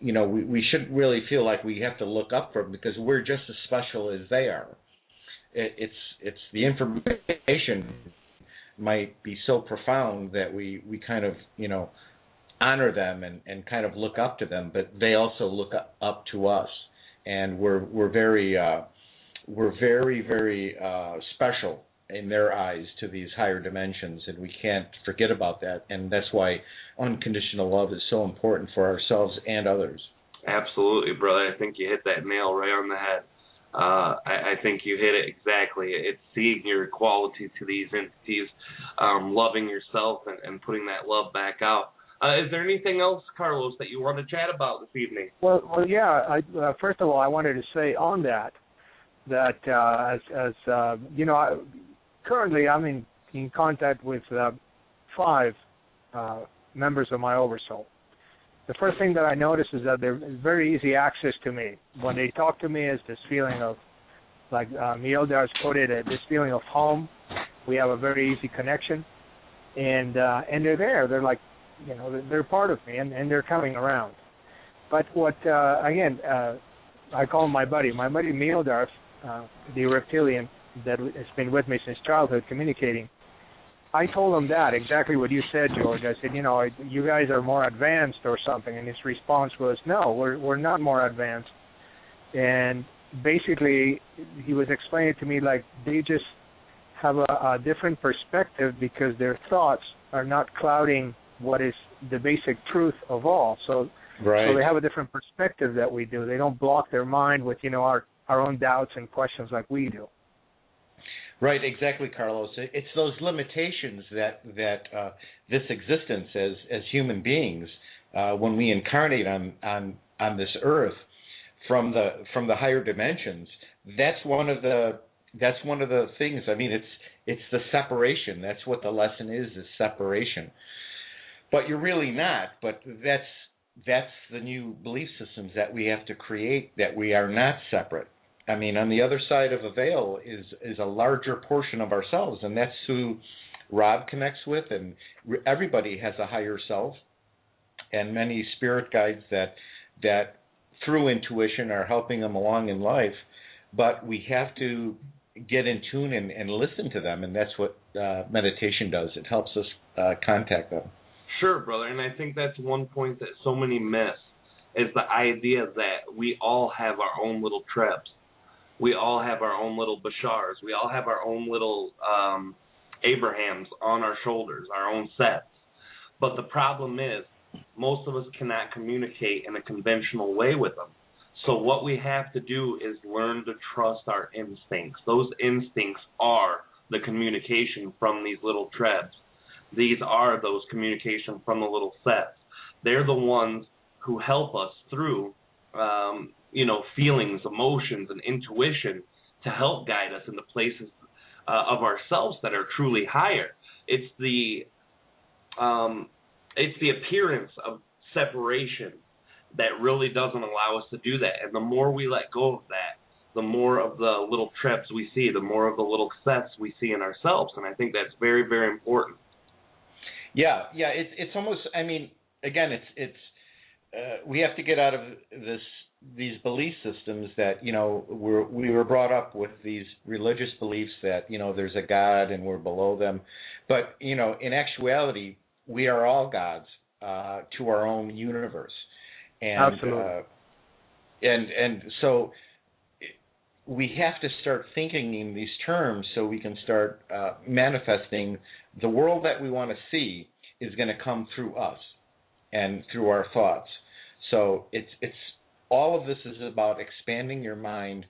we shouldn't really feel like we have to look up for them, because we're just as special as they are. It's the information might be so profound that we kind of, honor them and kind of look up to them, but they also look up to us, and we're very very special in their eyes to these higher dimensions, and we can't forget about that. And that's why unconditional love is so important for ourselves and others. Absolutely, brother. I think you hit that nail right on the head. I think you hit it exactly. It's seeing your equality to these entities, loving yourself, and putting that love back out. Is there anything else, Carlos, that you want to chat about this evening? Well, yeah. First of all, I wanted to say on that as you know, currently I'm in contact with 5 members of my oversoul. The first thing that I notice is that they're very easy access to me. When they talk to me, is this feeling of, like Mieldar's quoted it, this feeling of home. We have a very easy connection, and they're there. They're like, you know, they're part of me, and they're coming around. But what again, I call him my buddy Mieldar, the reptilian that has been with me since childhood, communicating. I told him that, exactly what you said, George. I said, you know, you guys are more advanced or something, and his response was, no, we're not more advanced. And basically, he was explaining to me, like, they just have a different perspective because their thoughts are not clouding what is the basic truth of all. So, right. So they have a different perspective that we do. They don't block their mind with, you know, our own doubts and questions like we do. Right, exactly, Carlos. It's those limitations that this existence as human beings, when we incarnate on this earth from the higher dimensions, that's one of the things. I mean, it's the separation. That's what the lesson is separation. But you're really not. But that's the new belief systems that we have to create, that we are not separate. I mean, on the other side of a veil is a larger portion of ourselves, and that's who Rob connects with, and everybody has a higher self, and many spirit guides that through intuition are helping them along in life, but we have to get in tune and listen to them, and that's what meditation does. It helps us contact them. Sure, brother, and I think that's one point that so many miss, is the idea that we all have our own little Trebs. We all have our own little Bashars. We all have our own little Abrahams on our shoulders, our own sets. But the problem is, most of us cannot communicate in a conventional way with them. So what we have to do is learn to trust our instincts. Those instincts are the communication from these little Trebs. These are those communication from the little sets. They're the ones who help us through feelings, emotions, and intuition to help guide us into places of ourselves that are truly higher. It's the appearance of separation that really doesn't allow us to do that. And the more we let go of that, the more of the little Trebs we see, the more of the little sets we see in ourselves. And I think that's very, very important. Yeah. It's almost. I mean, again, it's we have to get out of these belief systems that, you know, we were brought up with these religious beliefs that, you know, there's a God and we're below them. But, you know, in actuality, we are all gods to our own universe. And, absolutely. And so we have to start thinking in these terms so we can start manifesting the world that we want to see is going to come through us and through our thoughts. So it's all of this is about expanding your mind,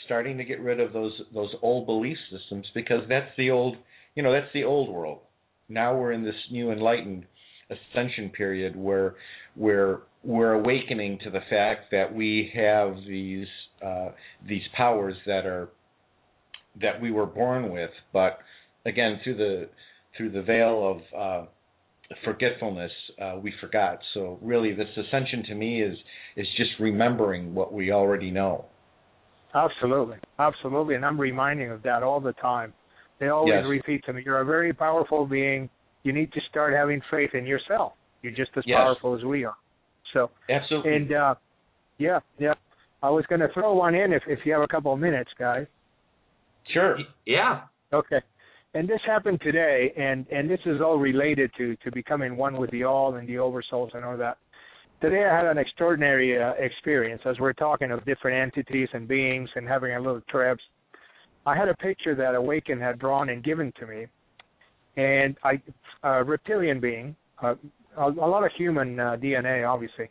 starting to get rid of those old belief systems, because that's the old world. Now we're in this new enlightened ascension period where we're awakening to the fact that we have these powers that we were born with, but again through the veil of forgetfulness, we forgot. So really, this ascension to me is just remembering what we already know. Absolutely, and I'm reminding of that all the time. They always repeat to me, "You're a very powerful being. You need to start having faith in yourself. You're just as powerful as we are." So absolutely, and yeah. I was going to throw one in if you have a couple of minutes, guys. Sure. Yeah. Okay. And this happened today, and this is all related to becoming one with the all and the oversouls and all that. Today I had an extraordinary experience as we're talking of different entities and beings and having a little Trebs. I had a picture that Awaken had drawn and given to me, and a reptilian being, a lot of human DNA, obviously,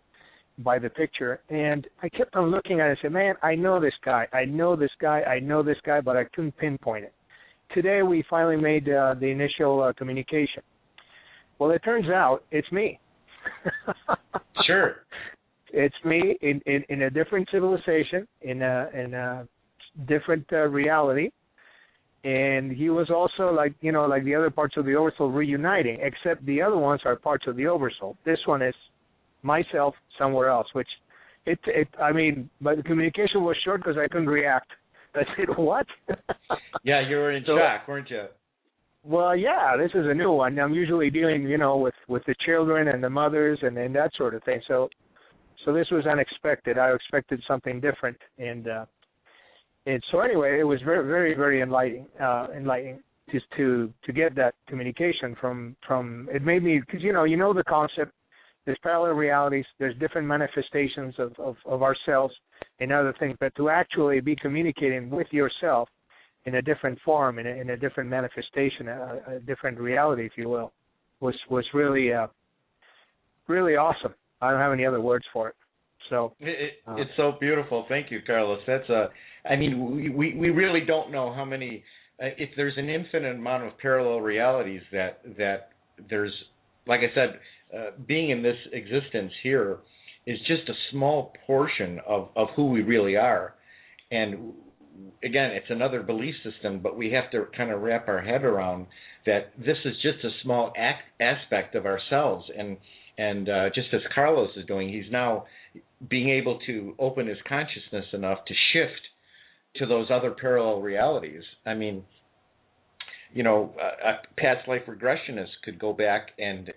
by the picture. And I kept on looking at it and said, man, I know this guy, but I couldn't pinpoint it. Today we finally made the initial communication. Well, it turns out it's me. Sure. It's me in a different civilization, in a different reality. And he was also like the other parts of the Oversoul reuniting, except the other ones are parts of the Oversoul. This one is myself somewhere else, which but the communication was short because I couldn't react. I said, what? Yeah, you were in shock, weren't you? Well, yeah, this is a new one. I'm usually dealing, with the children and the mothers and that sort of thing. So this was unexpected. I expected something different, and so anyway, it was very, very, very enlightening just to get that communication from. It made me, because the concept. There's parallel realities. There's different manifestations of ourselves and other things. But to actually be communicating with yourself in a different form, in a different manifestation, a different reality, if you will, was really really awesome. I don't have any other words for it. So it's so beautiful. Thank you, Carlos. That's we really don't know how many. If there's an infinite amount of parallel realities that there's, like I said. Being in this existence here is just a small portion of who we really are. And again, it's another belief system, but we have to kind of wrap our head around that this is just a small aspect of ourselves. And just as Carlos is doing, he's now being able to open his consciousness enough to shift to those other parallel realities. I mean, a past life regressionist could go back and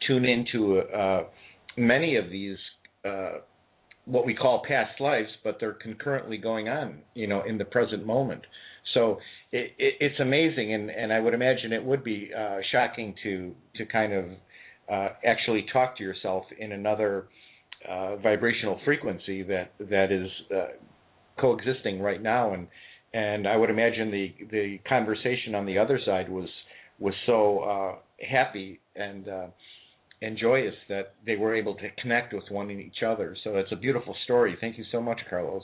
tune into many of these what we call past lives, but they're concurrently going on, in the present moment. So it's amazing, and I would imagine it would be shocking to kind of actually talk to yourself in another vibrational frequency that is coexisting right now. And I would imagine the conversation on the other side was so happy and joyous that they were able to connect with one and each other. So it's a beautiful story. Thank you so much, Carlos.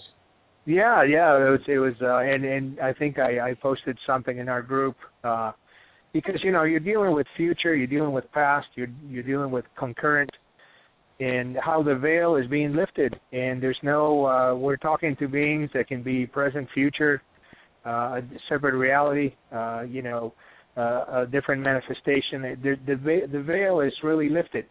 Yeah. It was, and I think I posted something in our group because you're dealing with future, you're dealing with past, you're dealing with concurrent, and how the veil is being lifted. And there's no, we're talking to beings that can be present, future. A separate reality, a different manifestation. The veil is really lifted.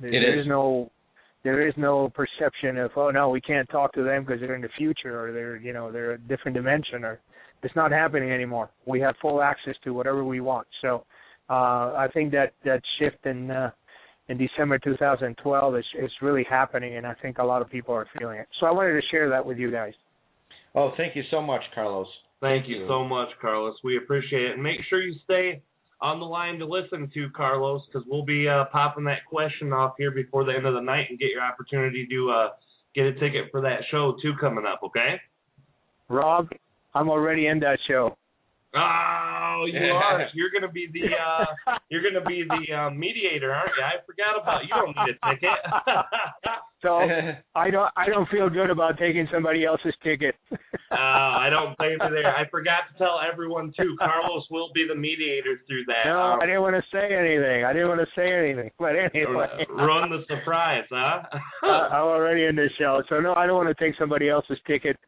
There is no perception of, oh no, we can't talk to them because they're in the future or they're a different dimension, or it's not happening anymore. We have full access to whatever we want. So I think that shift in December 2012 is really happening, and I think a lot of people are feeling it. So I wanted to share that with you guys. Oh, thank you so much, Carlos. Thank you so much, Carlos. We appreciate it. And make sure you stay on the line to listen to Carlos, because we'll be popping that question off here before the end of the night and get your opportunity to get a ticket for that show, too, coming up, okay? Rob, I'm already in that show. Oh, you are. You're gonna be the mediator, aren't you? I forgot about you. Don't need a ticket. So I don't feel good about taking somebody else's ticket. I don't blame you there. I forgot to tell everyone too. Carlos will be the mediator through that. No, I didn't want to say anything. But anyway, run the surprise, huh? I'm already in the show, so no, I don't want to take somebody else's ticket.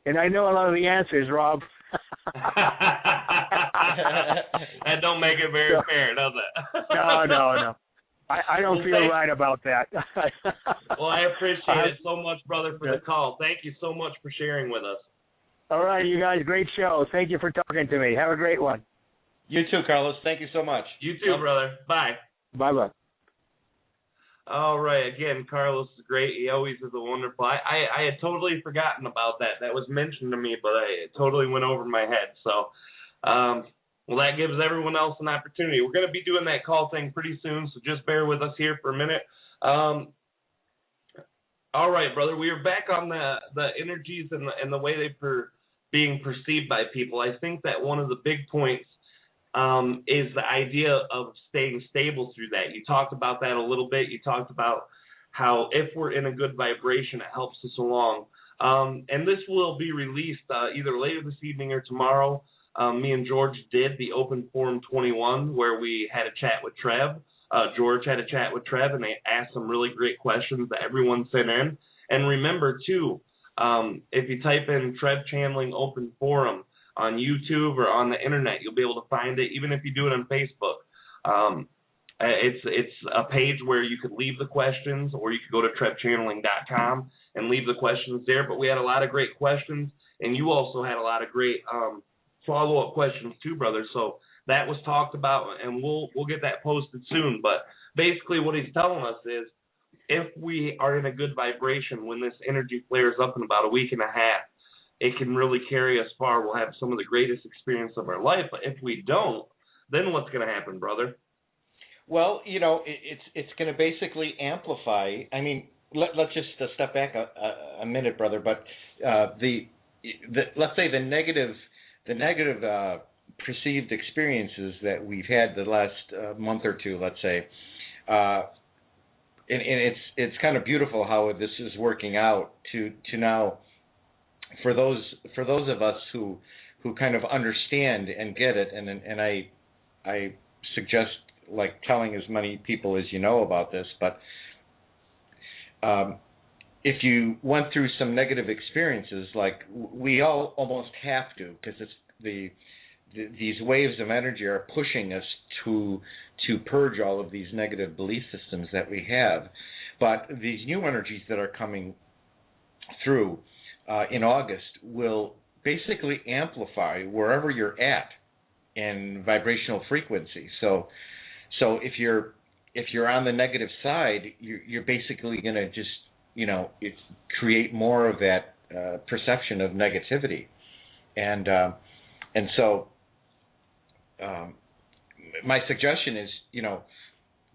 And I know a lot of the answers, Rob. That don't make it very fair, does it? No. I don't feel right about that. Well, I appreciate it so much, brother, for the call. Thank you so much for sharing with us. All right, you guys, great show. Thank you for talking to me. Have a great one. You too, Carlos. Thank you so much. You too, brother. Bye. Bye-bye. All right. Again, Carlos is great. He always is a wonderful. I had totally forgotten about that. That was mentioned to me, but it totally went over my head. So Well, that gives everyone else an opportunity. We're going to be doing that call thing pretty soon, so just bear with us here for a minute. All right, brother, we are back on the energies and the way they're being perceived by people. I think that one of the big points is the idea of staying stable through that. You talked about that a little bit. You talked about how if we're in a good vibration, it helps us along. And this will be released either later this evening or tomorrow. Me and George did the Open Forum 21 where we had a chat with Treb. George had a chat with Treb, and they asked some really great questions that everyone sent in. And remember, too, if you type in Treb Channeling Open Forum on YouTube or on the internet, you'll be able to find it, even if you do it on Facebook. It's a page where you could leave the questions, or you could go to trebchanneling.com and leave the questions there. But we had a lot of great questions, and you also had a lot of great follow-up questions too, brother. So that was talked about, and we'll get that posted soon. But basically what he's telling us is if we are in a good vibration when this energy flares up in about a week and a half, it can really carry us far. We'll have some of the greatest experience of our life. But if we don't, then what's going to happen, brother? Well, it's going to basically amplify. I mean, let's just step back a minute, brother. But let's say the negative perceived experiences that we've had the last month or two, let's say, and it's kind of beautiful how this is working out to now for those of us who kind of understand and get it, and I suggest like telling as many people as you know about this, but if you went through some negative experiences, like we all almost have to, because it's these waves of energy are pushing us to purge all of these negative belief systems that we have. But these new energies that are coming through in August will basically amplify wherever you're at in vibrational frequency. So if you're on the negative side, you're basically going to just create more of that perception of negativity, and so my suggestion is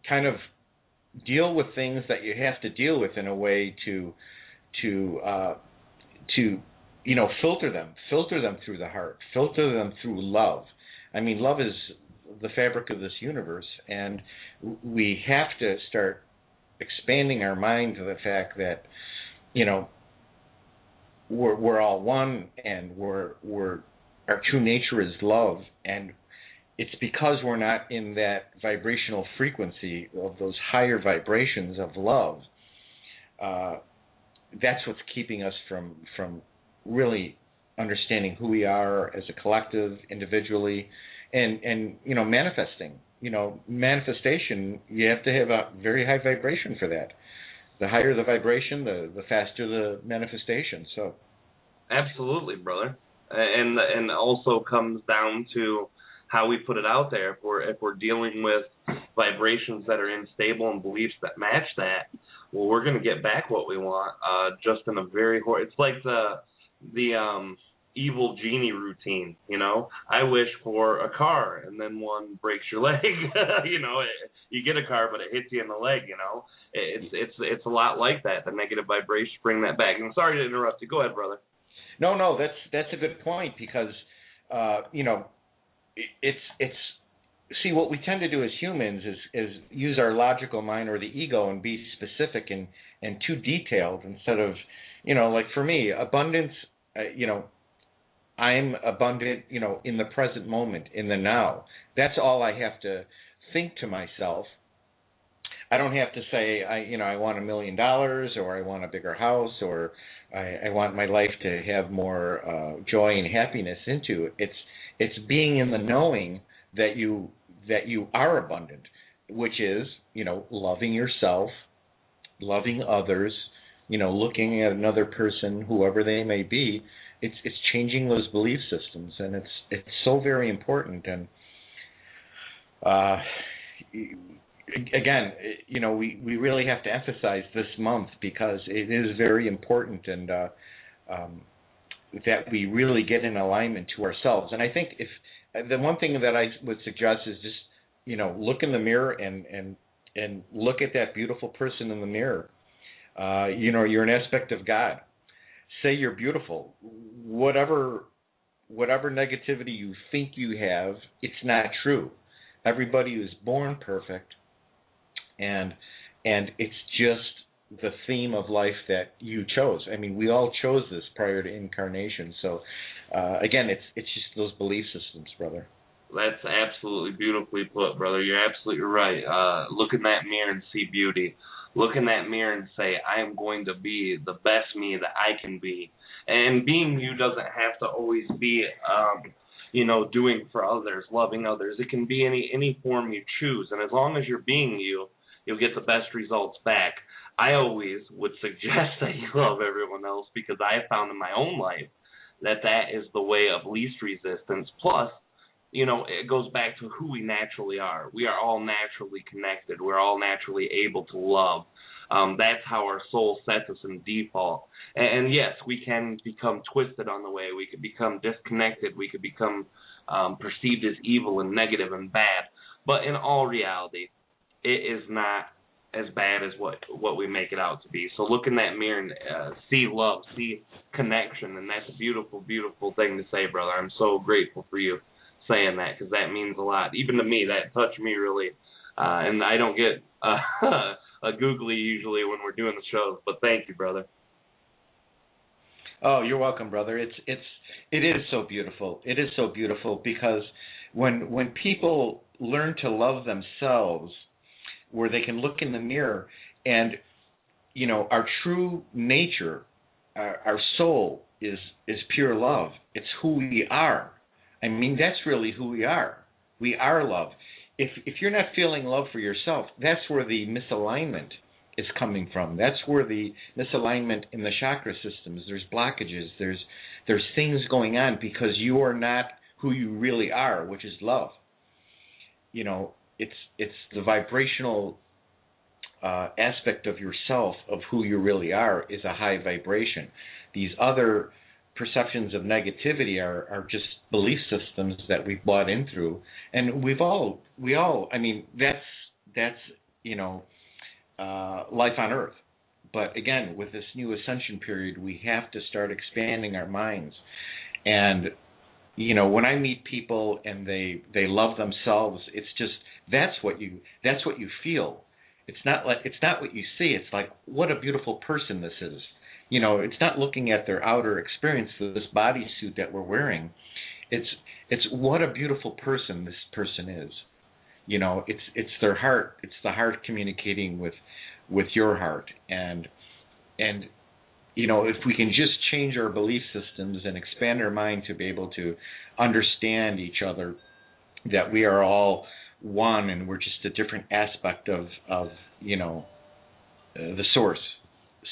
kind of deal with things that you have to deal with in a way to filter them through the heart, filter them through love. I mean, love is the fabric of this universe, and we have to start expanding our mind to the fact that we're all one, and our true nature is love, and it's because we're not in that vibrational frequency of those higher vibrations of love. That's what's keeping us from really understanding who we are as a collective, individually, and manifesting. Manifestation, you have to have a very high vibration for that. The higher the vibration, the faster the manifestation. So, absolutely, brother. And also comes down to how we put it out there. If we're dealing with vibrations that are unstable and beliefs that match that, well, we're going to get back what we want. Just in a very it's like the evil genie routine. I wish for a car, and then one breaks your leg. You get a car, but it hits you in the leg. It's a lot like that. The negative vibrations bring that back. And sorry to interrupt you. Go ahead, brother. No, that's a good point, because it's see, what we tend to do as humans is use our logical mind or the ego and be specific and too detailed, instead of like for me, abundance. I'm abundant, in the present moment, in the now. That's all I have to think to myself. I don't have to say I want $1 million, or I want a bigger house, or I want my life to have more joy and happiness into it. It's being in the knowing that you are abundant, which is loving yourself, loving others, looking at another person, whoever they may be. It's changing those belief systems, and it's so very important. And again, we really have to emphasize this month, because it is very important, and that we really get in alignment to ourselves. And I think the one thing that I would suggest is just, look in the mirror and look at that beautiful person in the mirror. You're an aspect of God. Say you're beautiful. Whatever negativity you think you have, it's not true. Everybody is born perfect, and it's just the theme of life that you chose. I mean, we all chose this prior to incarnation. So, again, it's just those belief systems, brother. That's absolutely beautifully put, brother. You're absolutely right. Look in that mirror and see beauty. Look in that mirror and say, I am going to be the best me that I can be. And being you doesn't have to always be, doing for others, loving others. It can be any form you choose. And as long as you're being you, you'll get the best results back. I always would suggest that you love everyone else, because I have found in my own life that is the way of least resistance. Plus, it goes back to who we naturally are. We are all naturally connected. We're all naturally able to love. That's how our soul sets us in default. And yes, we can become twisted on the way. We could become disconnected. We could become perceived as evil and negative and bad. But in all reality, it is not as bad as what we make it out to be. So look in that mirror and see love, see connection, and that's a beautiful, beautiful thing to say, brother. I'm so grateful for you saying that, because that means a lot. Even to me, that touched me really. And I don't get a googly usually when we're doing the shows, but thank you, brother. Oh, you're welcome, brother. It is so beautiful. It is so beautiful, because when people learn to love themselves, where they can look in the mirror and, our true nature, our soul is pure love. It's who we are. I mean, that's really who we are. We are love. If you're not feeling love for yourself, that's where the misalignment is coming from. That's where the misalignment in the chakra systems. There's blockages. There's things going on because you are not who you really are, which is love. It's the vibrational aspect of yourself, of who you really are, is a high vibration. These other perceptions of negativity are just belief systems that we've bought in through, and we all. I mean, that's life on Earth. But again, with this new ascension period, we have to start expanding our minds. And when I meet people and they love themselves, it's just that's what you feel. It's not what you see. It's like, what a beautiful person this is. It's not looking at their outer experience, this bodysuit that we're wearing. It's what a beautiful person this person is. It's their heart. It's the heart communicating with your heart. And if we can just change our belief systems and expand our mind to be able to understand each other, that we are all one and we're just a different aspect of the source.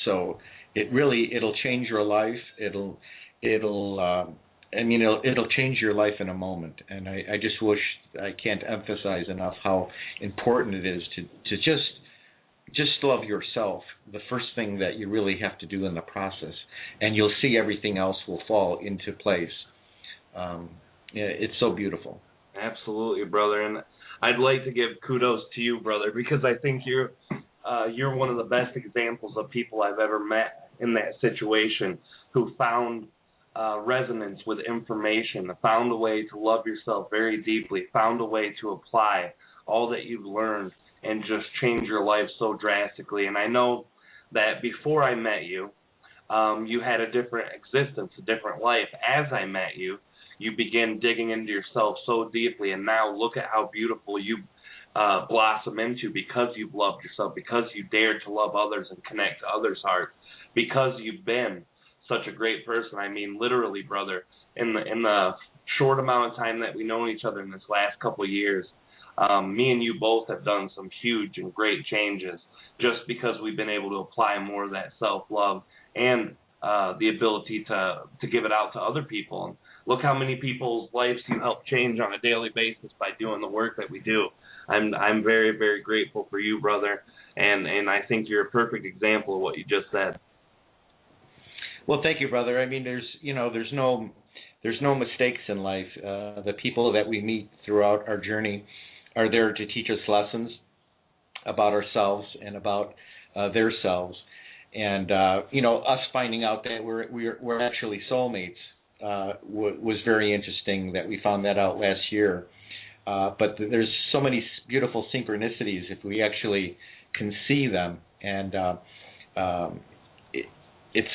So it'll change your life. It'll change your life in a moment. And I just wish, I can't emphasize enough how important it is to just love yourself, the first thing that you really have to do in the process, and you'll see everything else will fall into place. It's so beautiful. Absolutely, brother. And I'd like to give kudos to you, brother, because I think you're one of the best examples of people I've ever met in that situation, who found resonance with information, found a way to love yourself very deeply, found a way to apply all that you've learned and just change your life so drastically. And I know that before I met you, you had a different existence, a different life. As I met you, you began digging into yourself so deeply, and now look at how beautiful you blossom into, because you've loved yourself, because you dared to love others and connect to others' hearts, because you've been such a great person. I mean, literally, brother, in the short amount of time that we known each other in this last couple of years, me and you both have done some huge and great changes, just because we've been able to apply more of that self-love and the ability to give it out to other people. And look how many people's lives you help change on a daily basis by doing the work that we do. I'm very, very grateful for you, brother, and I think you're a perfect example of what you just said. Well, thank you, brother. I mean, there's no there's no mistakes in life. The people that we meet throughout our journey are there to teach us lessons about ourselves and about their selves. And us finding out that we're actually soulmates was very interesting. That we found that out last year. But there's so many beautiful synchronicities if we actually can see them, and it's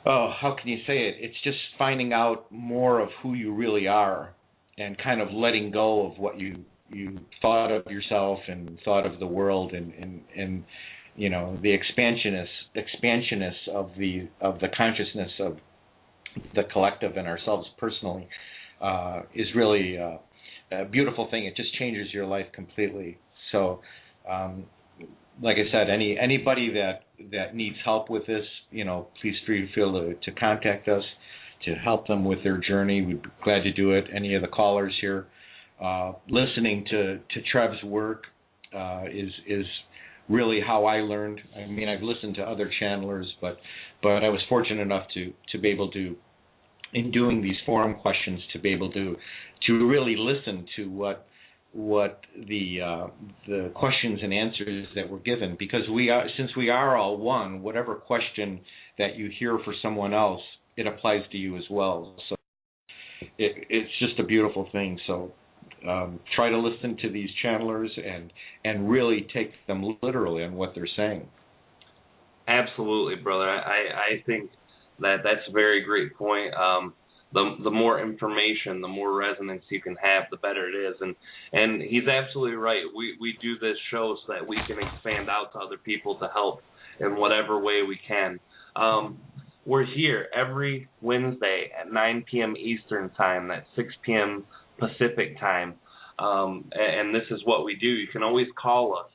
how can you say it? It's just finding out more of who you really are, and kind of letting go of what you thought of yourself and thought of the world, and the expansionness of the consciousness of the collective and ourselves personally is really a beautiful thing. It just changes your life completely. So, like I said, anybody that needs help with this, please feel to contact us to help them with their journey. We'd be glad to do it. Any of the callers here, listening to Treb's work is really how I learned. I mean, I've listened to other channelers, but I was fortunate enough to be able to, in doing these forum questions, to be able to really listen to what the questions and answers that were given, because since we are all one, whatever question that you hear for someone else, it applies to you as well. So it's just a beautiful thing. So try to listen to these channelers and really take them literally on what they're saying. Absolutely, brother. I think that's a very great point. The more information, the more resonance you can have, the better it is. And he's absolutely right. We do this show so that we can expand out to other people to help in whatever way we can. We're here every Wednesday at 9 p.m. Eastern Time. That's 6 p.m. Pacific Time. And this is what we do. You can always call us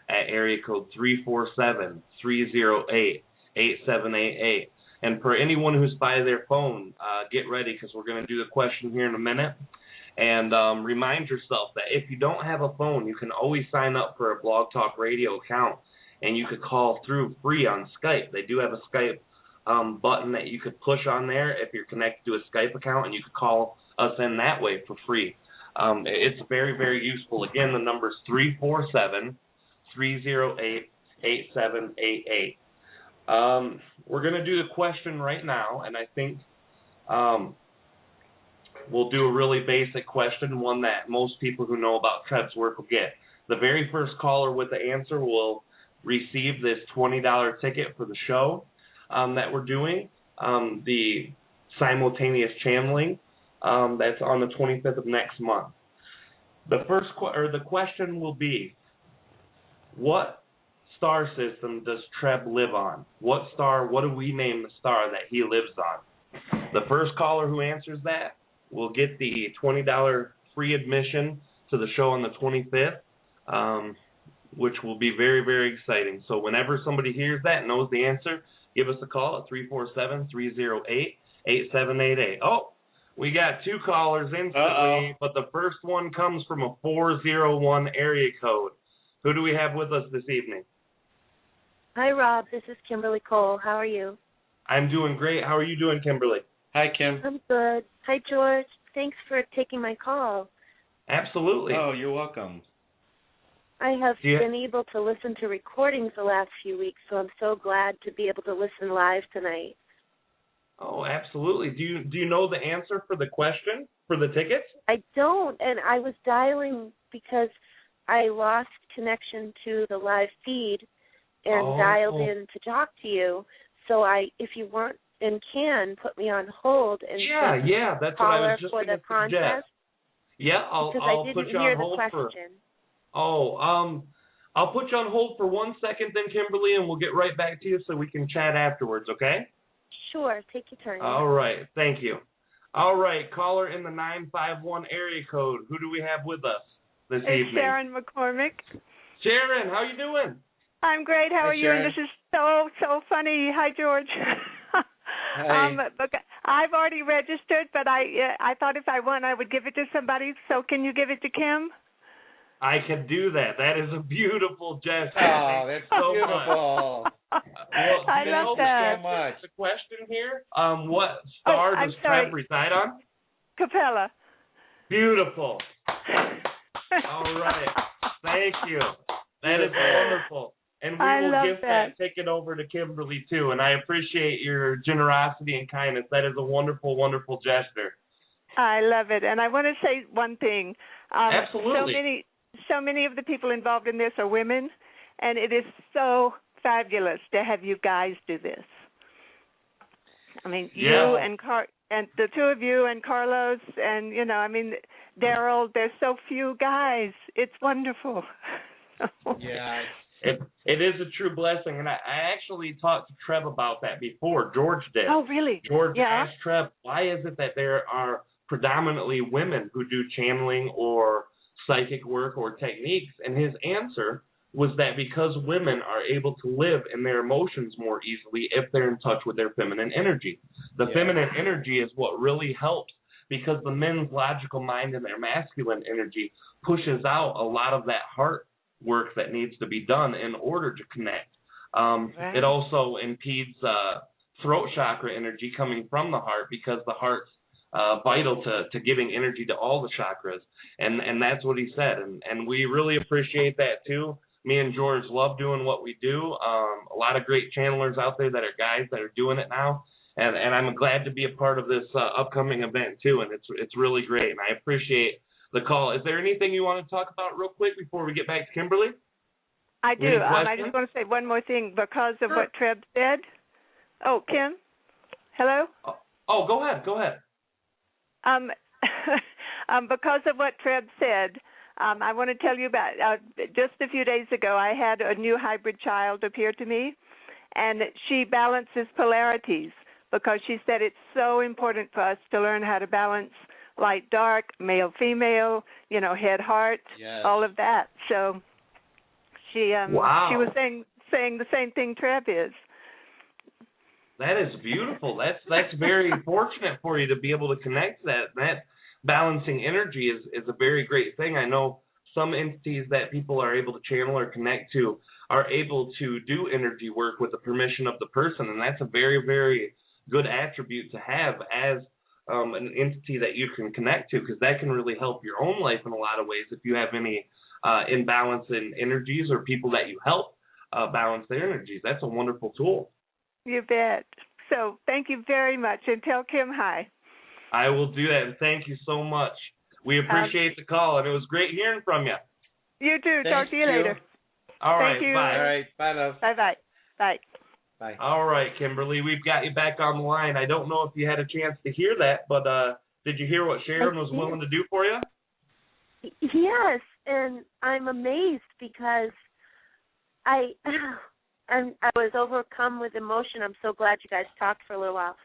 at area code 347-308-8788. And for anyone who's by their phone, get ready, because we're going to do the question here in a minute. And remind yourself that if you don't have a phone, you can always sign up for a Blog Talk Radio account, and you could call through free on Skype. They do have a Skype button that you could push on there if you're connected to a Skype account, and you could call us in that way for free. It's very, very useful. Again, the number is 347-308-8788. We're going to do the question right now, and I think we'll do a really basic question, one that most people who know about Treb's work will get. The very first caller with the answer will receive this $20 ticket for the show that we're doing, the simultaneous channeling that's on the 25th of next month. The first the question will be, what star system does Treb live on? What do we name the star that he lives on? The first caller who answers that will get the $20 free admission to the show on the 25th, which will be very, very exciting. So whenever somebody hears that and knows the answer, give us a call at 347-308-8788. Oh, we got two callers instantly, but the first one comes from a 401 area code. Who do we have with us this evening? Hi, Rob. This is Kimberly Cole. How are you? I'm doing great. How are you doing, Kimberly? Hi, Kim. I'm good. Hi, George. Thanks for taking my call. Absolutely. Oh, you're welcome. I have been able to listen to recordings the last few weeks, so I'm so glad to be able to listen live tonight. Oh, absolutely. Do you know the answer for the question, for the tickets? I don't, and I was dialing because I lost connection to the live feed and dialed in to talk to you. So if you want and can, put me on hold and that's what I was just going to suggest. Yeah, I'll put you on hold for. I'll put you on hold for 1 second, then Kimberly, and we'll get right back to you so we can chat afterwards. Okay? Sure. Take your turn. All right. Thank you. All right, caller in the 951 area code. Who do we have with us this evening? Sharon McCormick. Sharon, how you doing? I'm great. How are you? Sharon. And this is so funny. Hi, George. Hi. Look, I've already registered, but I thought if I won, I would give it to somebody. So can you give it to Kim? I can do that. That is a beautiful gesture. Oh, that's so beautiful. Well, I love that. So much. The question here, what star does Treb reside on? Capella. Beautiful. All right. Thank you. That is wonderful. And we will give that ticket over to Kimberly, too. And I appreciate your generosity and kindness. That is a wonderful, wonderful gesture. I love it. And I want to say one thing. Absolutely. So many of the people involved in this are women, and it is so fabulous to have you guys do this. I mean, you and the two of you and Carlos and, Daryl, there's so few guys. It's wonderful. Yeah. It is a true blessing, and I actually talked to Treb about that before. George did. Oh, really? George asked Treb, why is it that there are predominantly women who do channeling or psychic work or techniques? And his answer was that because women are able to live in their emotions more easily if they're in touch with their feminine energy. The feminine energy is what really helps, because the men's logical mind and their masculine energy pushes out a lot of that heart work that needs to be done in order to connect. It also impedes throat chakra energy coming from the heart, because the heart's vital to giving energy to all the chakras. And that's what he said. And we really appreciate that, too. Me and George love doing what we do. A lot of great channelers out there that are guys that are doing it now. And I'm glad to be a part of this upcoming event, too. And it's really great. And I appreciate the call. Is there anything you want to talk about real quick before we get back to Kimberly? I do. I just want to say one more thing because of what Treb said. Oh, Kim? Hello? Oh, go ahead. Go ahead. Because of what Treb said, I want to tell you about just a few days ago, I had a new hybrid child appear to me, and she balances polarities because she said it's so important for us to learn how to balance light, dark, male, female, head, heart, all of that. So she was saying the same thing Treb is. That is beautiful. That's very fortunate for you to be able to connect that. That balancing energy is a very great thing. I know some entities that people are able to channel or connect to are able to do energy work with the permission of the person, and that's a very, very good attribute to have as an entity that you can connect to, because that can really help your own life in a lot of ways if you have any imbalance in energies or people that you help balance their energies. That's a wonderful tool. You bet. So thank you very much, and tell Kim hi. I will do that, and thank you so much. We appreciate the call, and it was great hearing from you. You too. Talk to you later. All right, thank you. bye. All right, bye, love. Bye-bye. Bye. Bye. All right, Kimberly, we've got you back on the line. I don't know if you had a chance to hear that, but did you hear what Sharon was willing to do for you? Yes, and I'm amazed because I was overcome with emotion. I'm so glad you guys talked for a little while.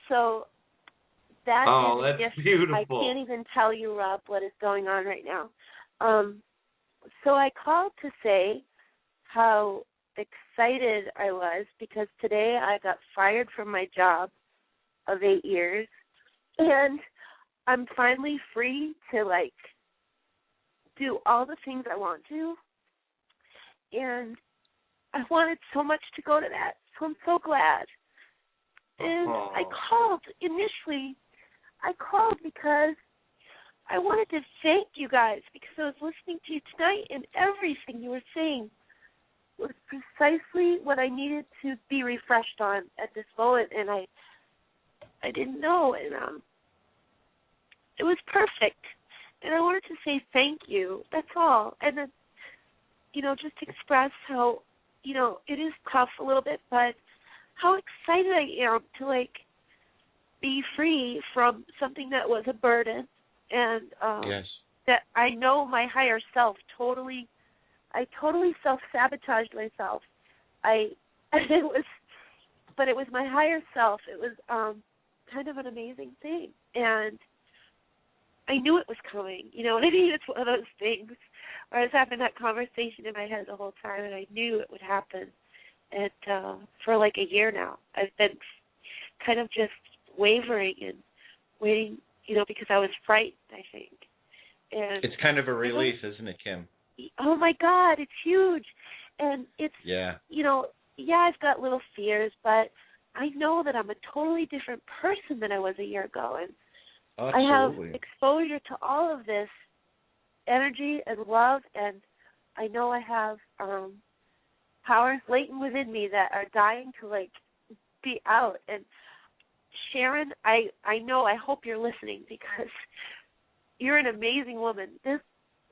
So that is a gift. Beautiful. I can't even tell you, Rob, what is going on right now. So I called to say how excited I was because today I got fired from my job of 8 years, and I'm finally free to do all the things I want to, and I wanted so much to go to that, so I'm so glad. And I called because I wanted to thank you guys, because I was listening to you tonight, and everything you were saying was precisely what I needed to be refreshed on at this moment, and I didn't know, and it was perfect. And I wanted to say thank you. That's all. And then, just express how, it is tough a little bit, but how excited I am to, be free from something that was a burden, and that I know my higher self I totally self-sabotaged myself. It was my higher self. It was kind of an amazing thing, and I knew it was coming. You know what I mean? It's one of those things where I was having that conversation in my head the whole time, and I knew it would happen. And for a year now, I've been kind of just wavering and waiting, because I was frightened, I think. And it's kind of a relief, isn't it, Kim? Oh, my God, it's huge. And it's, I've got little fears, but I know that I'm a totally different person than I was a year ago, and Absolutely. I have exposure to all of this energy and love, and I know I have powers latent within me that are dying to be out. And Sharon, I know, I hope you're listening, because you're an amazing woman.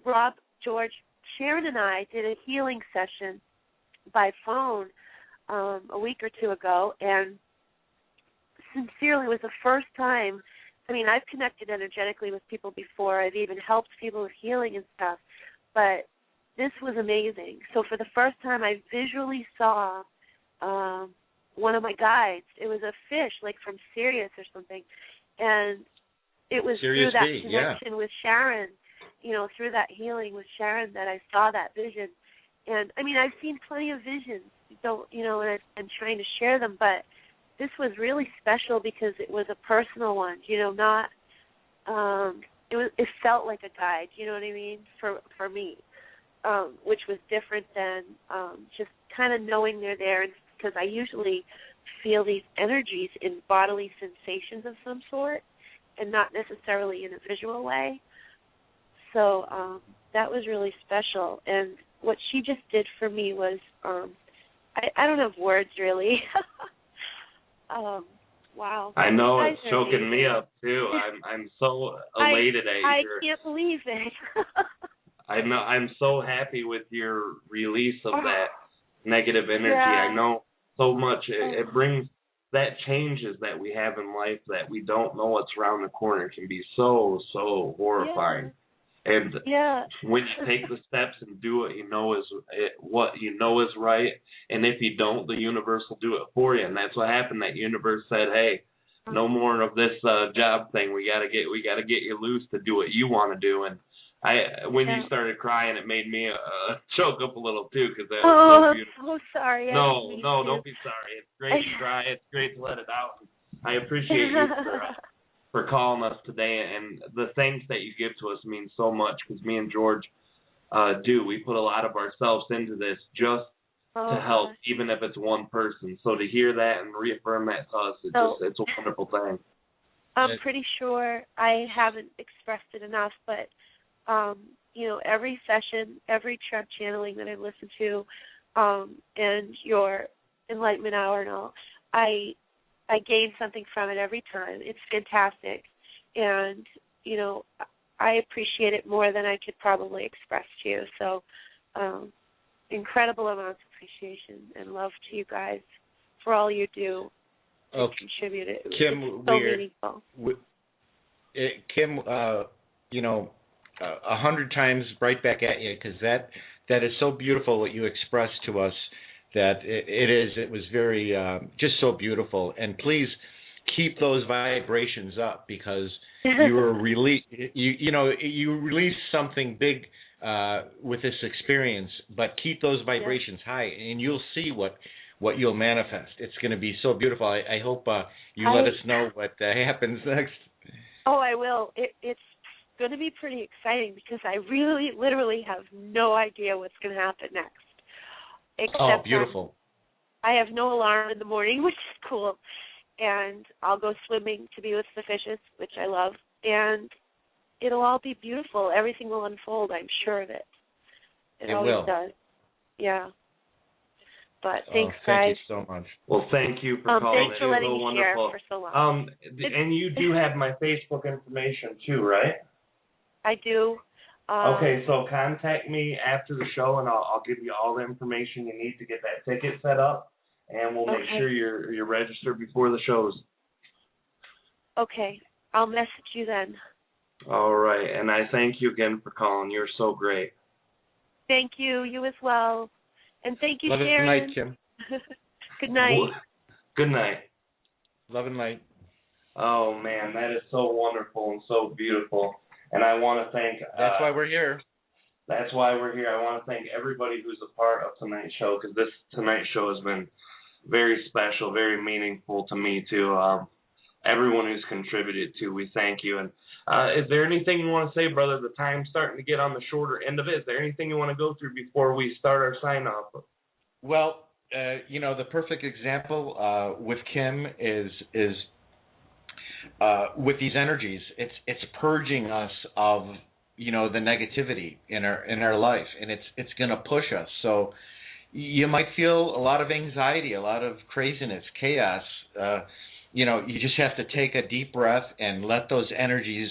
Rob, George, Sharon and I did a healing session by phone a week or two ago, and sincerely, it was the first time. I mean, I've connected energetically with people before. I've even helped people with healing and stuff, but this was amazing. So for the first time, I visually saw one of my guides. It was a fish, like from Sirius or something, and it was Sirius through that B, connection with Sharon, through that healing with Sharon, that I saw that vision. And I mean, I've seen plenty of visions, and I'm trying to share them, but this was really special because it was a personal one, not it felt like a guide, you know what I mean, for me, which was different than just kind of knowing they're there, because I usually feel these energies in bodily sensations of some sort and not necessarily in a visual way. So that was really special. And what she just did for me was, I don't have words really. Wow. I know, it's choking me up too. I'm so elated at I your. can't believe it. I know. I'm so happy with your release of that negative energy. Yeah. I know so much. It brings that changes that we have in life that we don't know what's around the corner. It can be so horrifying. Yeah. And when you take the steps and do what you know is right, and if you don't, the universe will do it for you. And that's what happened. That universe said, "Hey, no more of this job thing. We gotta get you loose to do what you want to do." And when you started crying, it made me choke up a little too, because that was so beautiful. I'm so sorry. No, don't be sorry. It's great to cry. It's great to let it out. I appreciate you for calling us today, and the thanks that you give to us means so much, because me and George we put a lot of ourselves into this just to help, even if it's one person. So to hear that and reaffirm that to us, it's a wonderful thing. I'm pretty sure I haven't expressed it enough, but every session, every Treb channeling that I listen to, and your Enlightenment Hour and all, I gain something from it every time. It's fantastic. And, I appreciate it more than I could probably express to you. So incredible amounts of appreciation and love to you guys for all you do to contribute. Kim, it's so meaningful. Kim, 100 times right back at you, because that is so beautiful what you expressed to us. That it was very just so beautiful, and please keep those vibrations up, because you were you released something big with this experience, but keep those vibrations high, and you'll see what you'll manifest. It's going to be so beautiful. I hope you let us know what happens next. Oh, I will. It's going to be pretty exciting, because I really, literally have no idea what's going to happen next. Except beautiful. I have no alarm in the morning, which is cool. And I'll go swimming to be with the fishes, which I love. And it'll all be beautiful. Everything will unfold, I'm sure of it. It always will. Does. Yeah. But thanks, thank guys. you so much. Well, thank you for calling. Thanks for letting me share for so long. And you do have my Facebook information too, right? I do. Okay, so contact me after the show, and I'll give you all the information you need to get that ticket set up, and we'll make sure you're registered before the shows. Okay, I'll message you then. All right, and I thank you again for calling. You're so great. Thank you. You as well. And thank you, Love Sharon. Love and light, Kim. Good night. Good night. Love and light. Oh, man, that is so wonderful and so beautiful. And I want to thank... That's why we're here. That's why we're here. I want to thank everybody who's a part of tonight's show, because tonight's show has been very special, very meaningful to me, too. Everyone who's contributed to, we thank you. And is there anything you want to say, brother? The time's starting to get on the shorter end of it. Is there anything you want to go through before we start our sign-off? Well, The perfect example with Kim is with these energies. It's purging us of the negativity in our life, and it's going to push us. So you might feel a lot of anxiety, a lot of craziness, chaos. You just have to take a deep breath and let those energies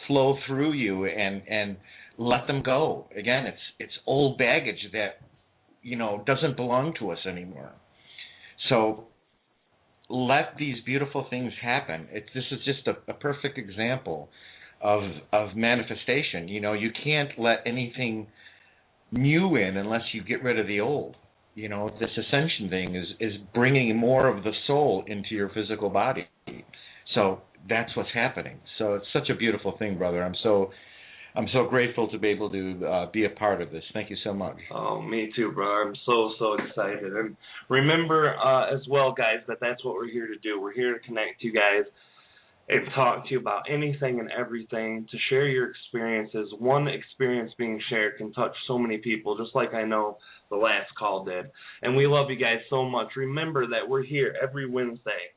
flow through you and let them go. Again, it's old baggage that doesn't belong to us anymore. So let these beautiful things happen. This is just a perfect example of manifestation. You can't let anything new in unless you get rid of the old. This ascension thing is bringing more of the soul into your physical body. So that's what's happening. So it's such a beautiful thing, brother. I'm so grateful to be able to be a part of this. Thank you so much. Oh, me too, brother. I'm so excited. And remember as well, guys, that's what we're here to do. We're here to connect you guys and talk to you about anything and everything, to share your experiences. One experience being shared can touch so many people, just like I know the last call did. And we love you guys so much. Remember that we're here every Wednesday,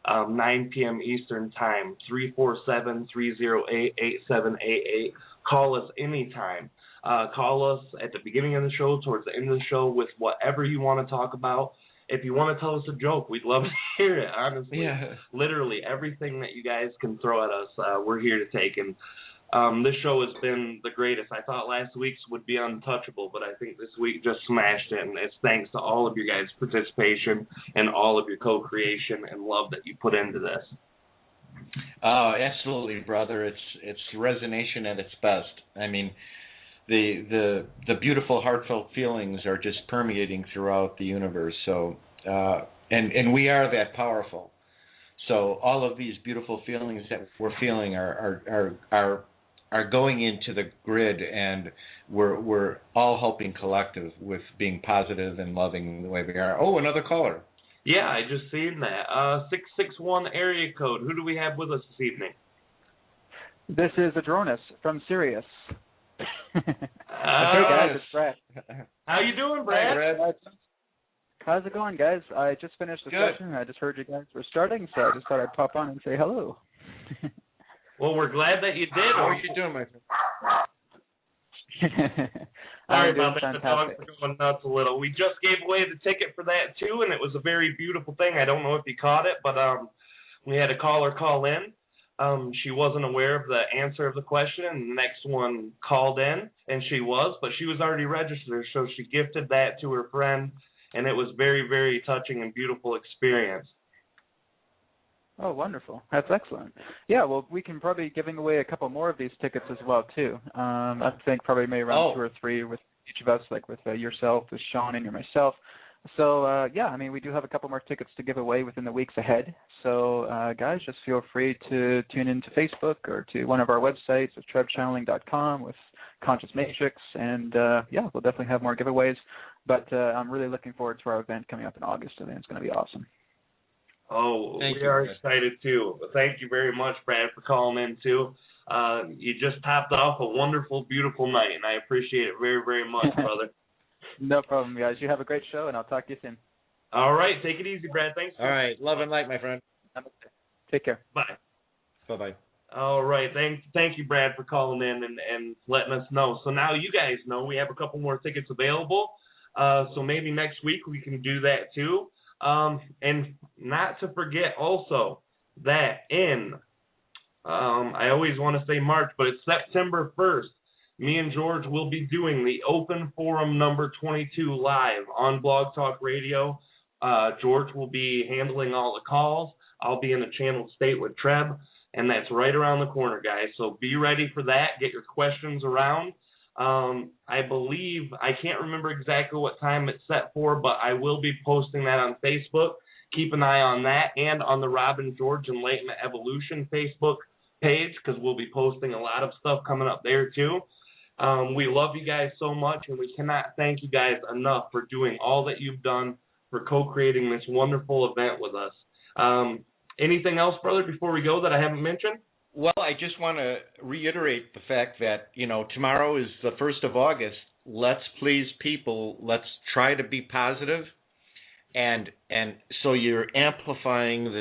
9 p.m. Eastern Time, 347-308-8788. Call us anytime. Call us at the beginning of the show, towards the end of the show, with whatever you want to talk about. If you want to tell us a joke, we'd love to hear it, honestly. Yeah. Literally, everything that you guys can throw at us, we're here to take. And this show has been the greatest. I thought last week's would be untouchable, but I think this week just smashed it. And it's thanks to all of your guys' participation and all of your co-creation and love that you put into this. Oh, absolutely, brother. It's resonation at its best. I mean, the beautiful, heartfelt feelings are just permeating throughout the universe. So, and we are that powerful. So all of these beautiful feelings that we're feeling are going into the grid, and we're all helping collective with being positive and loving the way we are. Oh, another caller. Yeah, I just seen that. 661 area code. Who do we have with us this evening? This is Adronis from Sirius. Hey guys, it's Brad. How you doing, Brad? Hi, Brad. How's it going, guys? I just finished the session. I just heard you guys were starting, so I just thought I'd pop on and say hello. Well, we're glad that you did. How are you doing, my friend? Sorry about that. The dogs are going nuts a little. We just gave away the ticket for that, too, and it was a very beautiful thing. I don't know if you caught it, but we had a caller call in. She wasn't aware of the answer of the question, and the next one called in, and she was, but she was already registered, so she gifted that to her friend, and it was very, very touching and beautiful experience. Oh, wonderful. That's excellent. Yeah, well, we can probably be giving away a couple more of these tickets as well, too. I think probably maybe around 2 or 3 with each of us, like with yourself, with Sean, and myself. So, yeah, I mean, we do have a couple more tickets to give away within the weeks ahead. So, guys, just feel free to tune into Facebook or to one of our websites at trebchanneling.com with Conscious Matrix. And, yeah, we'll definitely have more giveaways. But I'm really looking forward to our event coming up in August. I think it's going to be awesome. Oh, we are excited, too. Thank you very much, Brad, for calling in, too. You just topped off a wonderful, beautiful night, and I appreciate it very, very much, brother. No problem, guys. You have a great show, and I'll talk to you soon. All right. Take it easy, Brad. Thanks. All right. Love and light, my friend. Take care. Bye. Bye-bye. All right. Thank you, Brad, for calling in and letting us know. So now you guys know we have a couple more tickets available. So maybe next week we can do that, too. And not to forget also that in, I always want to say March, but it's September 1st, me and George will be doing the Open Forum number 22 live on Blog Talk Radio. George will be handling all the calls. I'll be in a channeled state with Treb, and that's right around the corner, guys. So be ready for that. Get your questions around. I believe, I can't remember exactly what time it's set for, but I will be posting that on Facebook. Keep an eye on that and on the Robin, George, Enlightenment Evolution Facebook page, because we'll be posting a lot of stuff coming up there too. We love you guys so much, and we cannot thank you guys enough for doing all that you've done for co-creating this wonderful event with us. Anything else, brother, before we go that I haven't mentioned? Well, I just want to reiterate the fact that, tomorrow is the 1st of August. Let's please people. Let's try to be positive. and so you're amplifying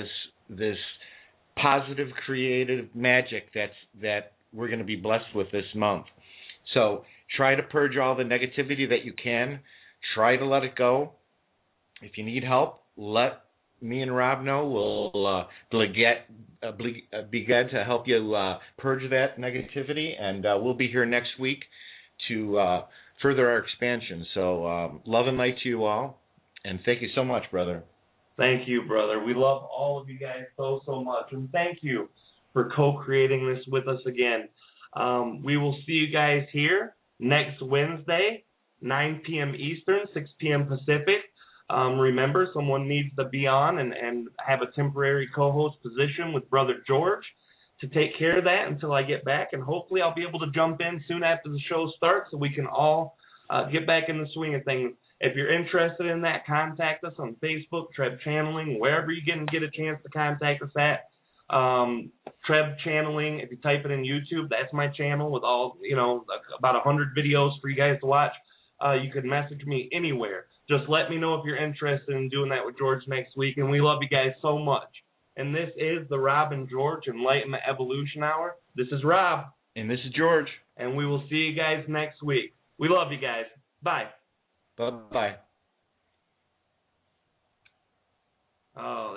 this positive creative magic that we're going to be blessed with this month. So try to purge all the negativity that you can. Try to let it go. If you need help, let me and Rob know. We'll begin to help you purge that negativity, and we'll be here next week to further our expansion. So love and light to you all, and thank you so much, brother. Thank you, brother. We love all of you guys so much, and thank you for co-creating this with us again. We will see you guys here next Wednesday, 9 p.m. Eastern, 6 p.m. Pacific. Remember, someone needs to be on and have a temporary co-host position with Brother George to take care of that until I get back, and hopefully I'll be able to jump in soon after the show starts so we can all get back in the swing of things. If you're interested in that, contact us on Facebook, Treb Channeling, wherever you can get a chance to contact us at. Treb Channeling, if you type it in YouTube, that's my channel with all, about 100 videos for you guys to watch. You can message me anywhere. Just let me know if you're interested in doing that with George next week, and we love you guys so much. And this is the Rob and George Enlightenment Evolution Hour. This is Rob. And this is George. And we will see you guys next week. We love you guys. Bye. Bye-bye. Oh.